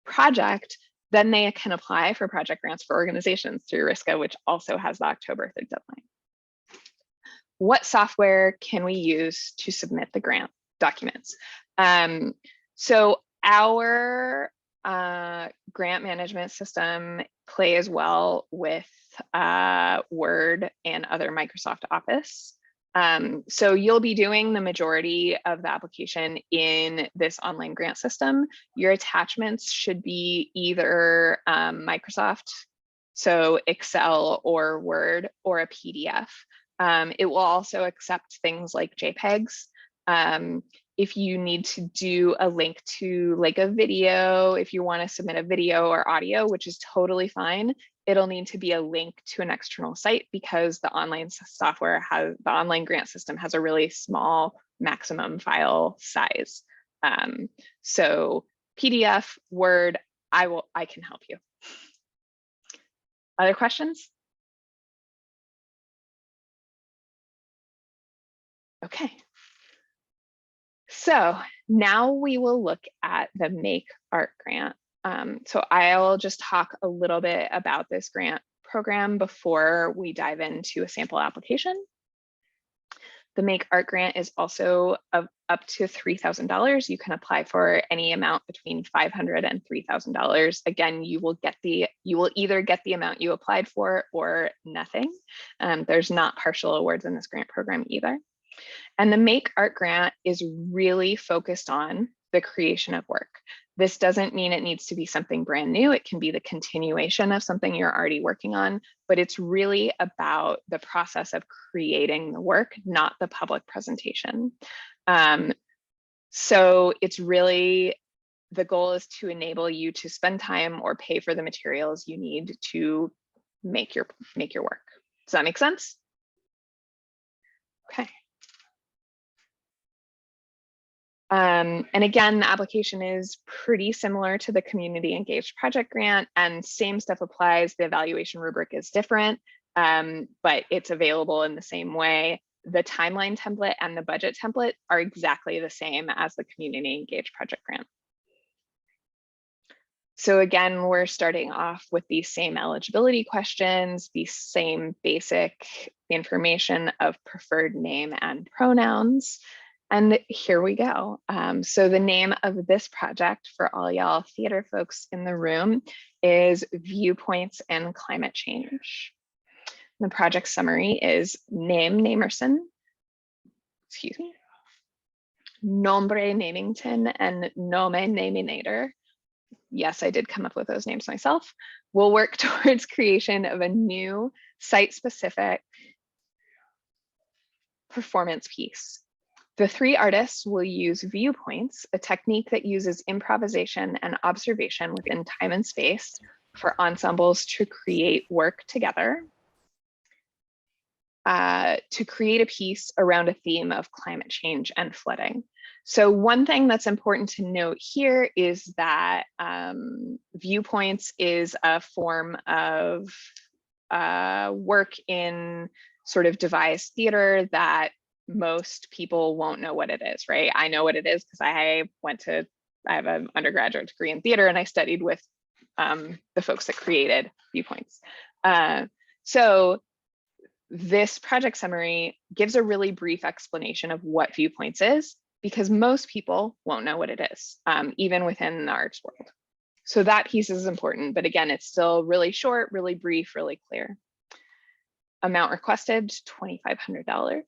project, then they can apply for project grants for organizations through RISCA, which also has the October 3rd deadline. What software can we use to submit the grant documents? So our grant management system plays well with Word and other Microsoft Office. So you'll be doing the majority of the application in this online grant system. Your attachments should be either Microsoft, so Excel or Word, or a PDF. It will also accept things like JPEGs. If you need to do a link to like a video, if you want to submit a video or audio, which is totally fine, it'll need to be a link to an external site because the online software has, the online grant system has a really small maximum file size. So PDF, Word, I can help you. Other questions? Okay. So now we will look at the Make Art grant. So I'll just talk a little bit about this grant program before we dive into a sample application. The Make Art grant is also up to $3,000. You can apply for any amount between $500 and $3,000. Again, you will either get the amount you applied for or nothing. There's not partial awards in this grant program either. And the Make Art grant is really focused on the creation of work. This doesn't mean it needs to be something brand new. It can be the continuation of something you're already working on, but it's really about the process of creating the work, not the public presentation. So it's really, the goal is to enable you to spend time or pay for the materials you need to make your work. Does that make sense? Okay. And again, the application is pretty similar to the community engaged project grant, and same stuff applies. The evaluation rubric is different, but it's available in the same way. The timeline template and the budget template are exactly the same as the community engaged project grant. So again, we're starting off with these same eligibility questions, the same basic information of preferred name and pronouns. And here we go. So the name of this project for all y'all theater folks in the room is Viewpoints and Climate Change. The project summary is Namerson, excuse me, Nombre Namington and Nome Naminator. Yes, I did come up with those names myself, will work towards creation of a new site-specific performance piece. The three artists will use viewpoints, a technique that uses improvisation and observation within time and space for ensembles to create work together, to create a piece around a theme of climate change and flooding. So one thing that's important to note here is that viewpoints is a form of work in sort of devised theater that most people won't know what it is, right? I know what it is because I have an undergraduate degree in theater and I studied with the folks that created viewpoints. So this project summary gives a really brief explanation of what viewpoints is, because most people won't know what it is, even within the arts world. So that piece is important, but again, it's still really short, really brief, really clear. Amount requested, $2,500.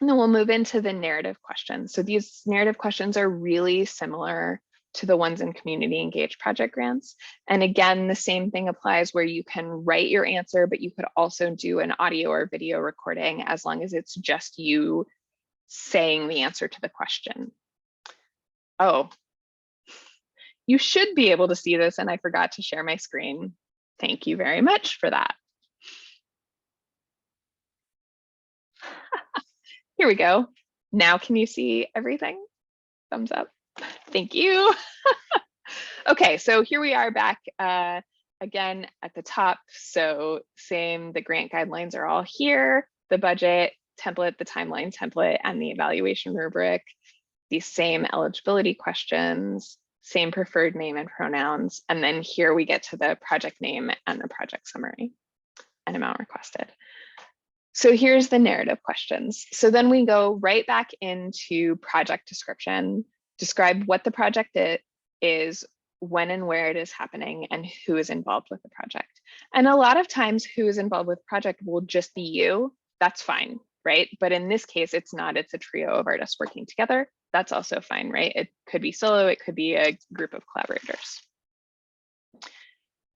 And then we'll move into the narrative questions. So these narrative questions are really similar to the ones in community engaged project grants. And again, the same thing applies where you can write your answer, but you could also do an audio or video recording as long as it's just you saying the answer to the question. Oh, you should be able to see this, and I forgot to share my screen. Thank you very much for that. Here we go. Now can you see everything? Thumbs up. Thank you. Okay, so here we are back again at the top. So same, the grant guidelines are all here, the budget template, the timeline template, and the evaluation rubric, these same eligibility questions, same preferred name and pronouns. And then here we get to the project name and the project summary and amount requested. So here's the narrative questions. So then we go right back into project description, describe what the project is, when and where it is happening, and who is involved with the project. And a lot of times who is involved with the project will just be you. That's fine, right? But in this case, it's not, it's a trio of artists working together. That's also fine, right? It could be solo, it could be a group of collaborators.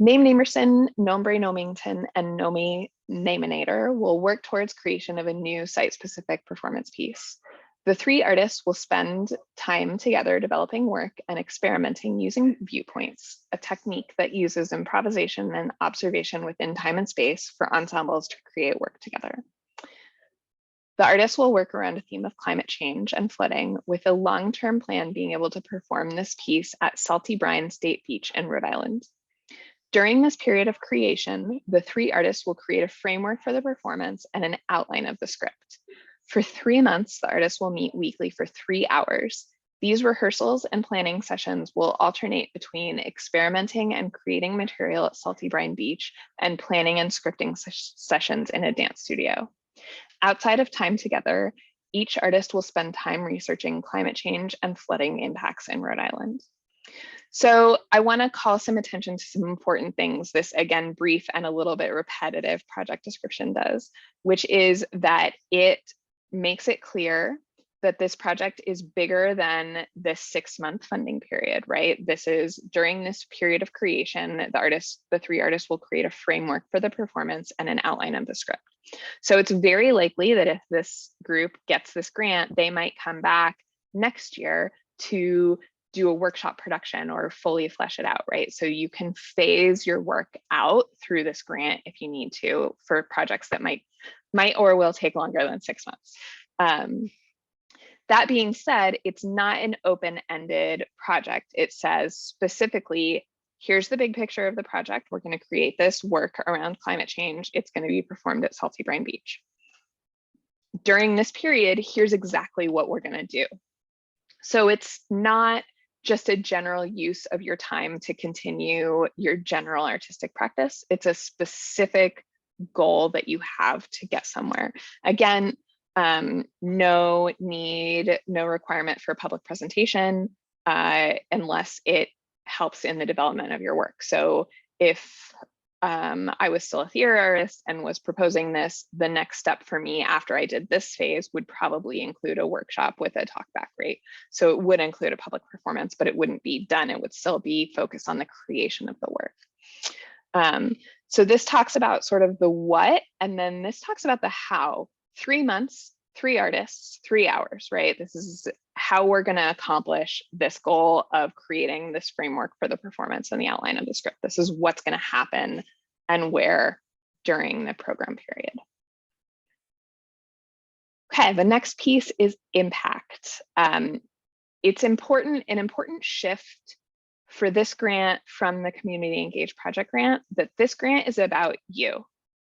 Namerson, Nombre Nomington, and Nome Naminator will work towards creation of a new site-specific performance piece. The three artists will spend time together developing work and experimenting using viewpoints, a technique that uses improvisation and observation within time and space for ensembles to create work together. The artists will work around a theme of climate change and flooding, with a long-term plan being able to perform this piece at Salty Brine State Beach in Rhode Island. During this period of creation, the three artists will create a framework for the performance and an outline of the script. For 3 months, the artists will meet weekly for 3 hours. These rehearsals and planning sessions will alternate between experimenting and creating material at Salty Brine Beach and planning and scripting sessions in a dance studio. Outside of time together, each artist will spend time researching climate change and flooding impacts in Rhode Island. So I want to call some attention to some important things this, again, brief and a little bit repetitive project description does, which is that it makes it clear that this project is bigger than this 6-month funding period, right? This is during this period of creation, the three artists will create a framework for the performance and an outline of the script. So it's very likely that if this group gets this grant, they might come back next year to do a workshop production or fully flesh it out, right? So you can phase your work out through this grant if you need to for projects that might or will take longer than 6 months. That being said, it's not an open-ended project. It says specifically, here's the big picture of the project. We're going to create this work around climate change. It's going to be performed at Salty Brine Beach. During this period, here's exactly what we're going to do. So it's not just a general use of your time to continue your general artistic practice. It's a specific goal that you have to get somewhere. Again, no requirement for public presentation unless it helps in the development of your work. So if I was still a theater artist and was proposing this, the next step for me after I did this phase would probably include a workshop with a talkback rate. So it would include a public performance, but it wouldn't be done. It would still be focused on the creation of the work. So this talks about sort of the what, and then this talks about the how. 3 months, 3 artists, 3 hours, right? This is how we're going to accomplish this goal of creating this framework for the performance and the outline of the script. This is what's going to happen and where during the program period. Okay, the next piece is impact. It's an important shift for this grant from the Community Engaged Project grant, that this grant is about you,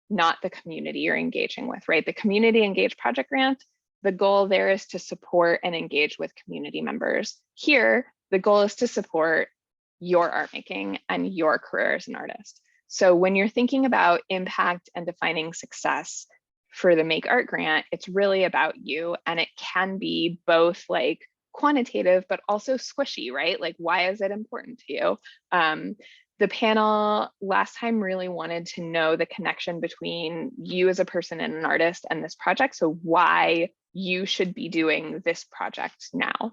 not the community you're engaging with, right? The Community Engaged Project grant, the goal there is to support and engage with community members. Here, the goal is to support your art making and your career as an artist. So when you're thinking about impact and defining success for the Make Art grant, it's really about you, and it can be both like quantitative, but also squishy, right? Like, why is it important to you? The panel last time really wanted to know the connection between you as a person and an artist and this project. So why you should be doing this project now.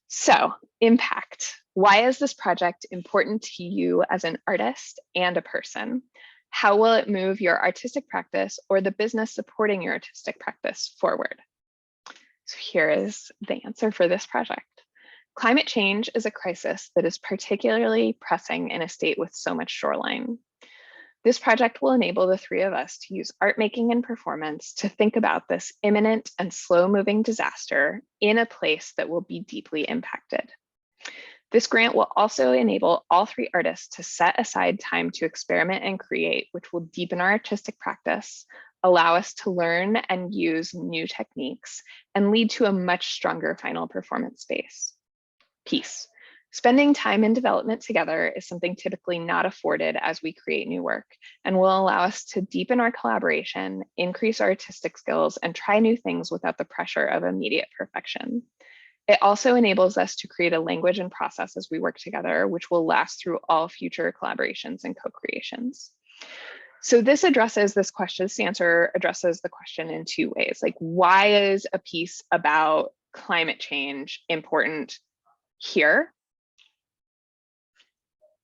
So impact. Why is this project important to you as an artist and a person? How will it move your artistic practice or the business supporting your artistic practice forward? So here is the answer for this project. Climate change is a crisis that is particularly pressing in a state with so much shoreline. This project will enable the 3 of us to use art making and performance to think about this imminent and slow-moving disaster in a place that will be deeply impacted. This grant will also enable all 3 artists to set aside time to experiment and create, which will deepen our artistic practice, allow us to learn and use new techniques, and lead to a much stronger final performance space. Piece. Spending time in development together is something typically not afforded as we create new work, and will allow us to deepen our collaboration, increase our artistic skills, and try new things without the pressure of immediate perfection. It also enables us to create a language and process as we work together, which will last through all future collaborations and co-creations. So this answer addresses the question in 2 ways. Like, why is a piece about climate change important here?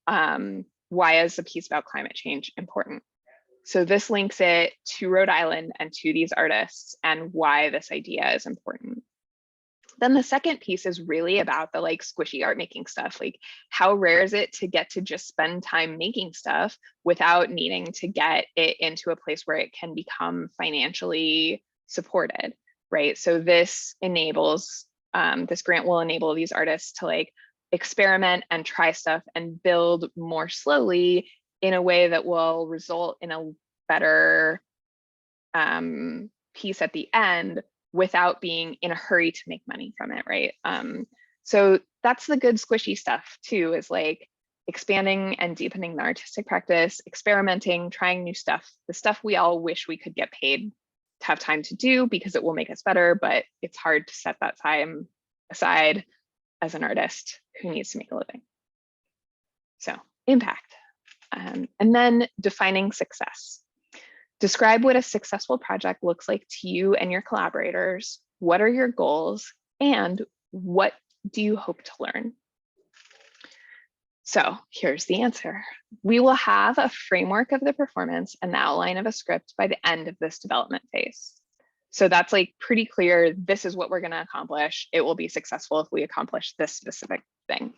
Why is a piece about climate change important? So this links it to Rhode Island and to these artists and why this idea is important. Then the second piece is really about the like squishy art making stuff. Like, how rare is it to get to just spend time making stuff without needing to get it into a place where it can become financially supported, right? So this enables, this grant will enable these artists to like experiment and try stuff and build more slowly in a way that will result in a better piece at the end without being in a hurry to make money from it, right? So that's the good squishy stuff too, is like expanding and deepening the artistic practice, experimenting, trying new stuff, the stuff we all wish we could get paid to have time to do because it will make us better, but it's hard to set that time aside as an artist who needs to make a living. So impact. And then defining success. Describe what a successful project looks like to you and your collaborators. What are your goals? And what do you hope to learn? So here's the answer. We will have a framework of the performance and the outline of a script by the end of this development phase. So that's like pretty clear. This is what we're going to accomplish. It will be successful if we accomplish this specific thing.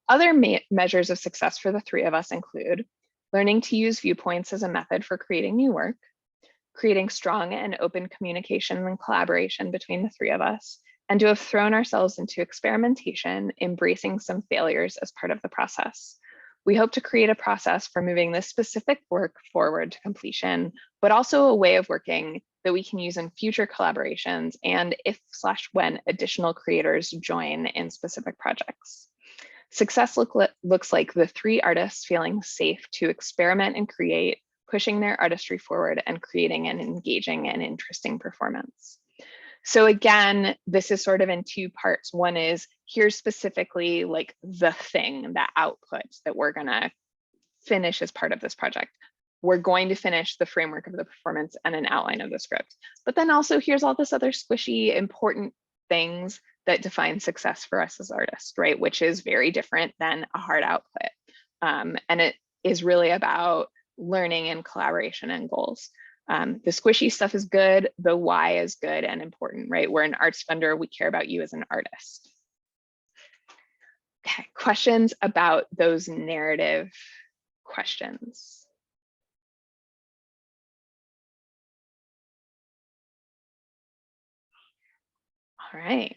Other measures of success for the 3 of us include learning to use viewpoints as a method for creating new work, creating strong and open communication and collaboration between the three of us, and to have thrown ourselves into experimentation, embracing some failures as part of the process. We hope to create a process for moving this specific work forward to completion, but also a way of working that we can use in future collaborations and if/when additional creators join in specific projects. Success looks like the three artists feeling safe to experiment and create, pushing their artistry forward and creating an engaging and interesting performance. So again, this is sort of in two parts. One is here's specifically like the thing, the output that we're gonna finish as part of this project. We're going to finish the framework of the performance and an outline of the script. But then also here's all this other squishy, important things that define success for us as artists, right? Which is very different than a hard output. And it is really about learning and collaboration and goals. The squishy stuff is good, the why is good and important, right? We're an arts funder, we care about you as an artist. Okay, questions about those narrative questions? All right.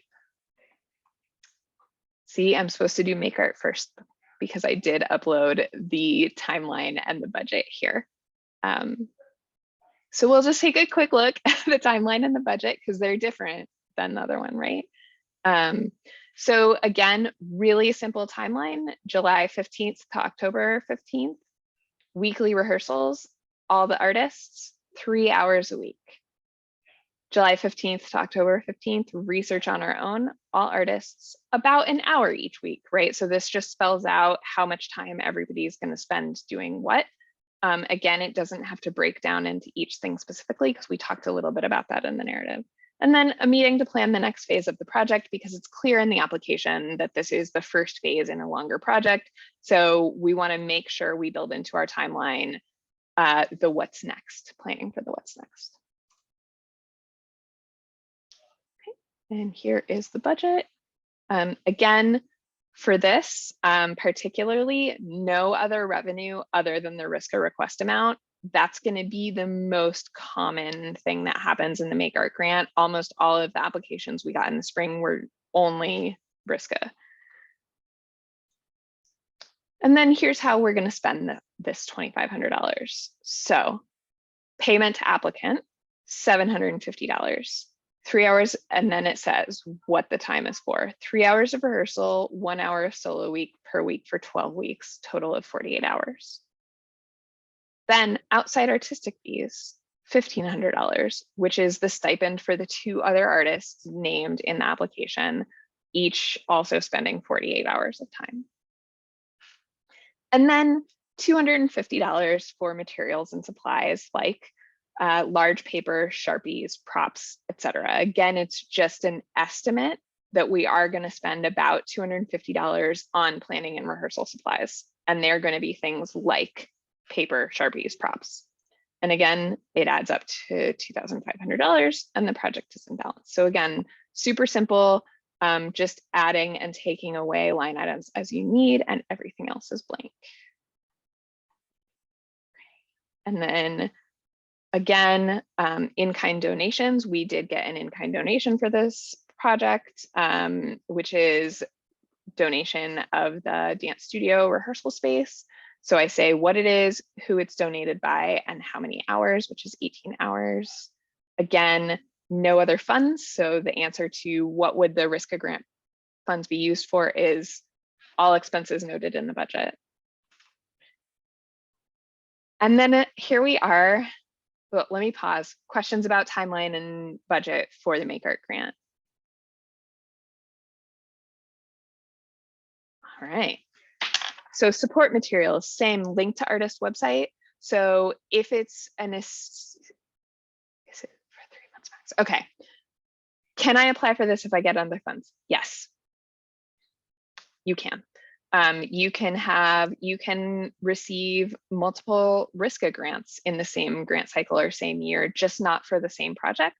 See, I'm supposed to do make art first because I did upload the timeline and the budget here. So we'll just take a quick look at the timeline and the budget because they're different than the other one, right? So again, really simple timeline, July 15th to October 15th, weekly rehearsals, all the artists, 3 hours a week. July 15th to October 15th, research on our own, all artists, about an hour each week, right? So this just spells out how much time everybody's going to spend doing what. Again, it doesn't have to break down into each thing specifically because we talked a little bit about that in the narrative. And then a meeting to plan the next phase of the project because it's clear in the application that this is the first phase in a longer project. So we want to make sure we build into our timeline the what's next, planning for the what's next. Okay, and here is the budget. Again, for this, particularly, no other revenue other than the RISCA request amount. That's going to be the most common thing that happens in the Make Art grant. Almost all of the applications we got in the spring were only RISCA. And then here's how we're going to spend this $2,500. So payment to applicant, $750. 3 hours, and then it says what the time is for. 3 hours of rehearsal, 1 hour of solo week per week for 12 weeks, total of 48 hours. Then outside artistic fees, $1,500, which is the stipend for the 2 other artists named in the application, each also spending 48 hours of time. And then $250 for materials and supplies like large paper, Sharpies, props, etc. Again, it's just an estimate that we are going to spend about $250 on planning and rehearsal supplies. And they're going to be things like paper, Sharpies, props. And again, it adds up to $2,500 and the project is in balance. So again, super simple, just adding and taking away line items as you need and everything else is blank. And then again, in-kind donations, we did get an in-kind donation for this project, which is donation of the dance studio rehearsal space. So I say what it is, who it's donated by, and how many hours, which is 18 hours. Again, no other funds. So the answer to what would the RISCA grant funds be used for is all expenses noted in the budget. And then here we are. But let me pause. Questions about timeline and budget for the Make Art grant? All right. So support materials, same link to artist website. So if it's is it for 3 months max? Okay. Can I apply for this if I get other funds? Yes, you can. You can receive multiple RISCA grants in the same grant cycle or same year, just not for the same project.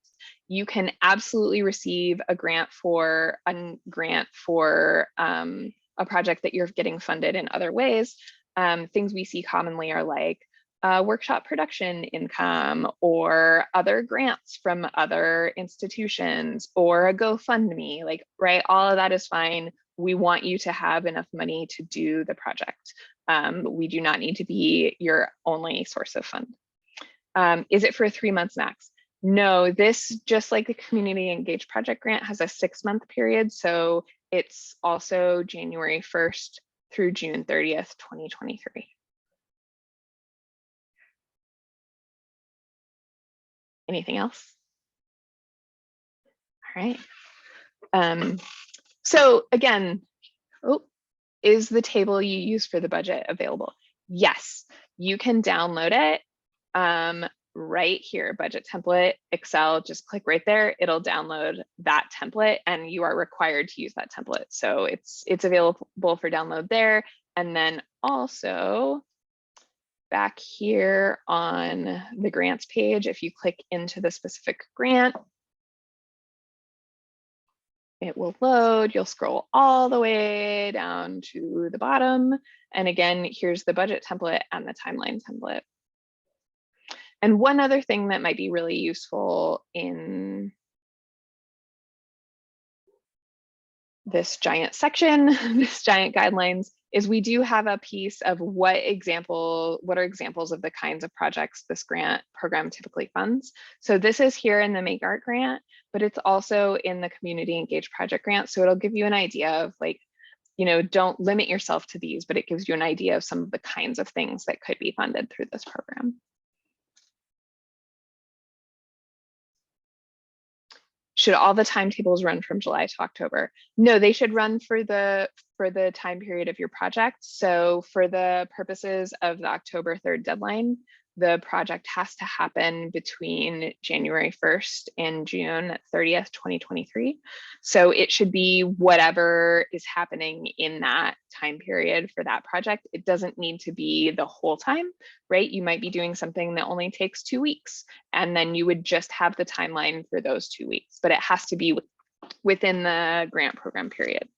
You can absolutely receive a grant for a project that you're getting funded in other ways. Things we see commonly are like workshop production income or other grants from other institutions or a GoFundMe, like, right, all of that is fine. We want you to have enough money to do the project. We do not need to be your only source of fund. Is it for 3 months max? No, this, just like the Community Engaged Project Grant, has a 6-month period. So it's also January 1st through June 30th, 2023. Anything else? All right. So again, is the table you use for the budget available? Yes, you can download it right here, budget template, Excel, just click right there. It'll download that template and you are required to use that template. So it's available for download there. And then also back here on the grants page, if you click into the specific grant, it will load. You'll scroll all the way down to the bottom. And again, here's the budget template and the timeline template. And one other thing that might be really useful in this giant section, this giant guidelines, is we do have a piece of what are examples of the kinds of projects this grant program typically funds. So this is here in the Make Art grant, but it's also in the Community Engaged Project grant. So it'll give you an idea of, like, you know, don't limit yourself to these, but it gives you an idea of some of the kinds of things that could be funded through this program. Should all the timetables run from July to October? No, they should run for the time period of your project. So for the purposes of the October 3rd deadline, the project has to happen between January 1st and June 30th, 2023. So it should be whatever is happening in that time period for that project. It doesn't need to be the whole time, right? You might be doing something that only takes 2 weeks, and then you would just have the timeline for those 2 weeks, but it has to be within the grant program period.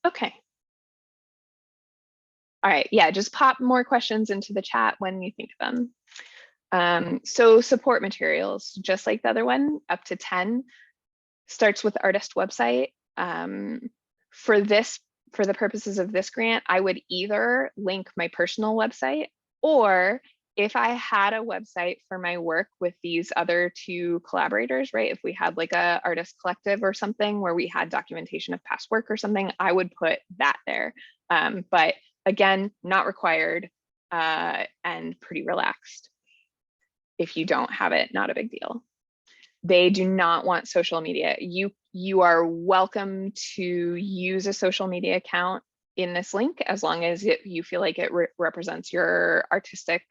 Okay. All right, yeah, just pop more questions into the chat when you think of them. So support materials, just like the other one, up to 10, starts with artist website. For the purposes of this grant, I would either link my personal website, or if I had a website for my work with these other 2 collaborators, right? If we had like a artist collective or something where we had documentation of past work or something, I would put that there. But again, not required and pretty relaxed. If you don't have it, not a big deal. They do not want social media. You are welcome to use a social media account in this link as long as you feel like it represents your artistic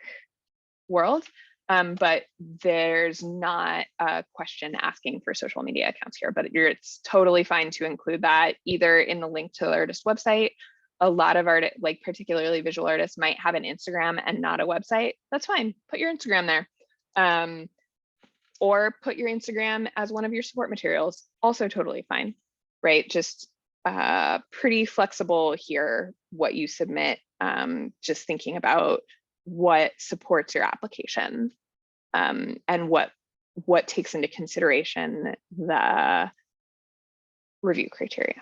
world. But there's not a question asking for social media accounts here, but it's totally fine to include that either in the link to the artist website. A lot of like particularly visual artists might have an Instagram and not a website. That's fine. Put your Instagram there. Or put your Instagram as one of your support materials. Also totally fine, right? Just pretty flexible here, what you submit, just thinking about what supports your application and what takes into consideration the review criteria.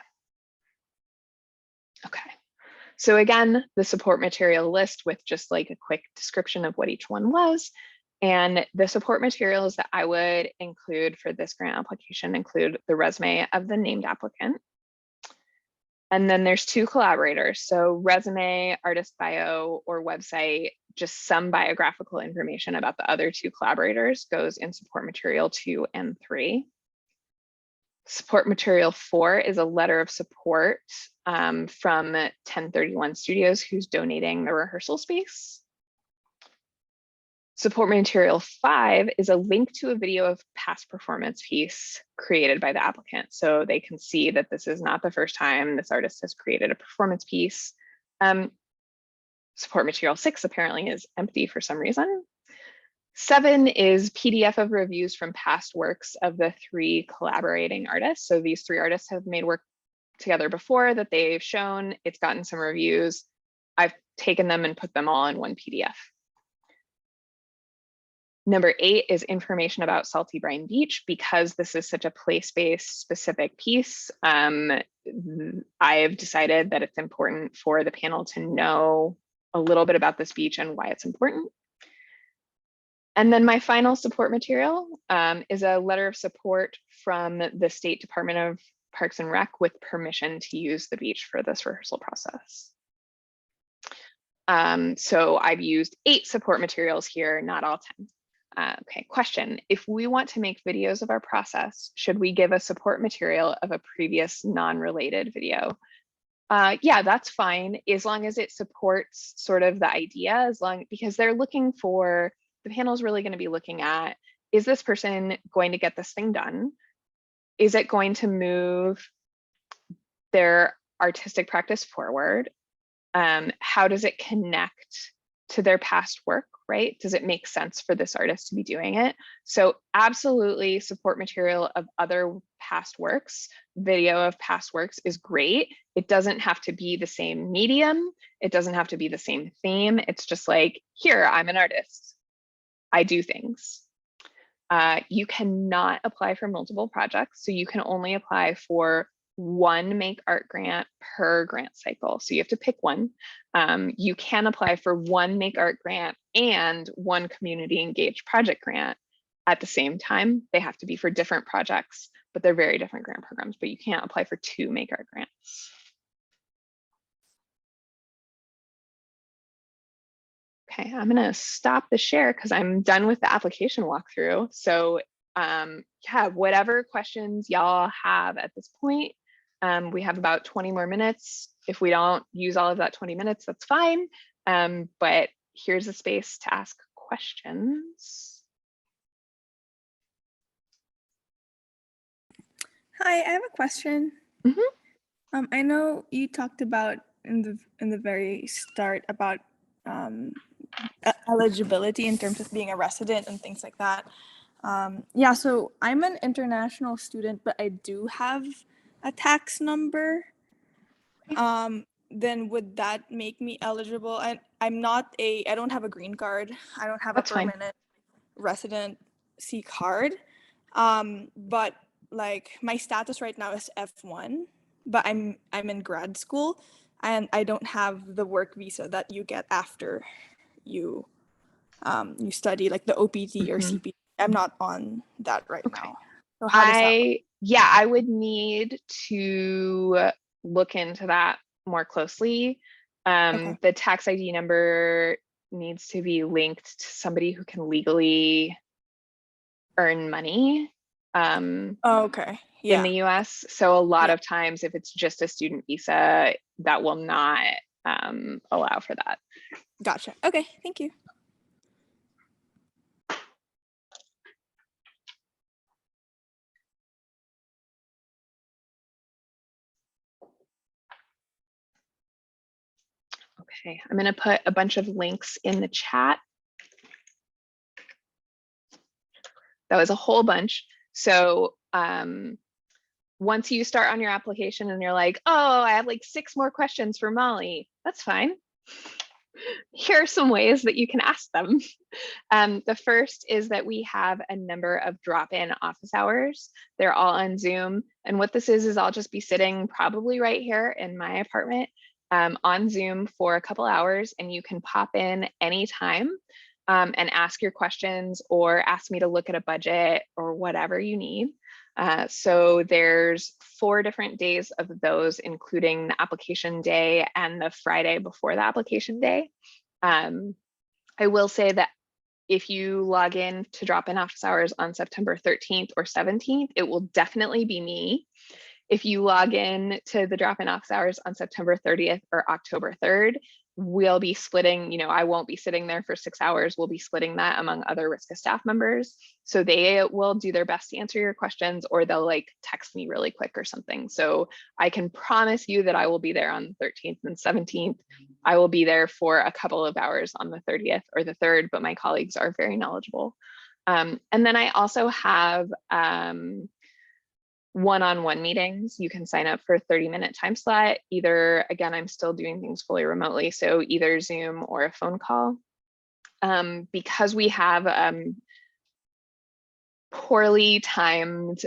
Okay, so again, the support material list with just like a quick description of what each one was. And the support materials that I would include for this grant application include the resume of the named applicant. And then there's 2 collaborators. So resume, artist bio, or website, just some biographical information about the other 2 collaborators goes in support material 2 and 3. Support material 4 is a letter of support from 1031 Studios, who's donating the rehearsal space. Support material 5 is a link to a video of past performance piece created by the applicant. So they can see that this is not the first time this artist has created a performance piece. Support material 6 apparently is empty for some reason. 7 is PDF of reviews from past works of the 3 collaborating artists. So these 3 artists have made work together before that they've shown, it's gotten some reviews. I've taken them and put them all in one PDF. Number 8 is information about Salty Brine Beach. Because this is such a place-based specific piece, I have decided that it's important for the panel to know a little bit about this beach and why it's important. And then my final support material is a letter of support from the State Department of Parks and Rec with permission to use the beach for this rehearsal process. So I've used 8 support materials here, not all 10. Okay, question. If we want to make videos of our process, should we give a support material of a previous non-related video? Yeah, that's fine, as long as it supports sort of the idea, because they're looking for, the panel is really going to be looking at, is this person going to get this thing done? Is it going to move their artistic practice forward? How does it connect to their past work, right? Does it make sense for this artist to be doing it? So absolutely, support material of other past works, video of past works is great. It doesn't have to be the same medium. It doesn't have to be the same theme. It's just like, here, I'm an artist. I do things. You cannot apply for multiple projects, so you can only apply for 1 Make Art grant per grant cycle. So you have to pick one. You can apply for 1 Make Art grant and 1 Community Engaged Project grant at the same time. They have to be for different projects, but they're very different grant programs, but you can't apply for 2 Make Art grants. Okay, I'm gonna stop the share because I'm done with the application walkthrough. So yeah, whatever questions y'all have at this point, we have about 20 more minutes. If we don't use all of that 20 minutes, that's fine. But here's a space to ask questions. Hi, I have a question. I know you talked about in the very start about eligibility in terms of being a resident and things like that. Yeah, so I'm an international student, but I do have a tax number. Then would that make me eligible? I don't have a green card. I don't have That's a fine. permanent residency card. But like my status right now is F1, but I'm in grad school and I don't have the work visa that you get after you you study, like the OPT or CPT. I'm not on that right now. So how does that work? Yeah, I would need to look into that more closely. Okay. The tax ID number needs to be linked to somebody who can legally earn money Okay. Yeah. in the US. So a lot of times, if it's just a student visa, that will not allow for that. Gotcha. Okay, thank you. Okay, I'm going to put a bunch of links in the chat. That was a whole bunch. So once you start on your application and you're like, oh, I have like 6 more questions for Molly, that's fine. Here are some ways that you can ask them. The first is that we have a number of drop-in office hours. They're all on Zoom. And what this is I'll just be sitting probably right here in my apartment on Zoom for a couple hours, and you can pop in anytime and ask your questions or ask me to look at a budget or whatever you need. So there's 4 different days of those, including the application day and the Friday before the application day. I will say that if you log in to drop-in office hours on September 13th or 17th, it will definitely be me. If you log in to the drop-in office hours on September 30th or October 3rd, we'll be splitting, you know, I won't be sitting there for 6 hours. We'll be splitting that among other RISCA staff members. So they will do their best to answer your questions, or they'll like text me really quick or something. So I can promise you that I will be there on the 13th and 17th. I will be there for a couple of hours on the 30th or the 3rd, but my colleagues are very knowledgeable. And then I also have one-on-one meetings. You can sign up for a 30-minute time slot. Either, again, I'm still doing things fully remotely, so either Zoom or a phone call. Because we have poorly timed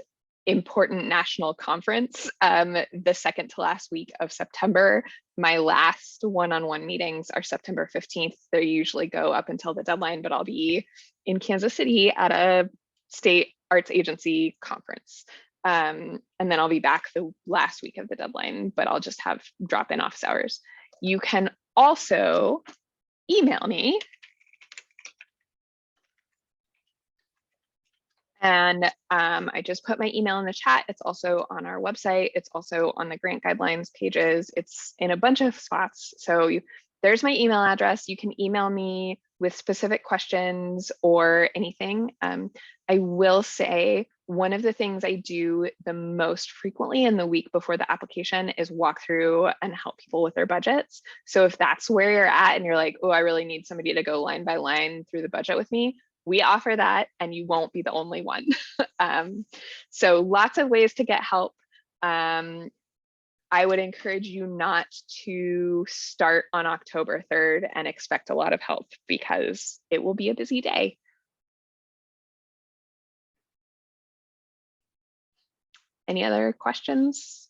important national conference the second to last week of September, my last one-on-one meetings are September 15th. They usually go up until the deadline, but I'll be in Kansas City at a state arts agency conference. And then I'll be back the last week of the deadline, but I'll just have drop-in office hours. You can also email me. And I just put my email in the chat. It's also on our website. It's also on the grant guidelines pages. It's in a bunch of spots. So there's my email address. You can email me with specific questions or anything. I will say one of the things I do the most frequently in the week before the application is walk through and help people with their budgets. So if that's where you're at and you're like, oh, I really need somebody to go line by line through the budget with me, we offer that, and you won't be the only one. So lots of ways to get help. I would encourage you not to start on October 3rd and expect a lot of help, because it will be a busy day. Any other questions?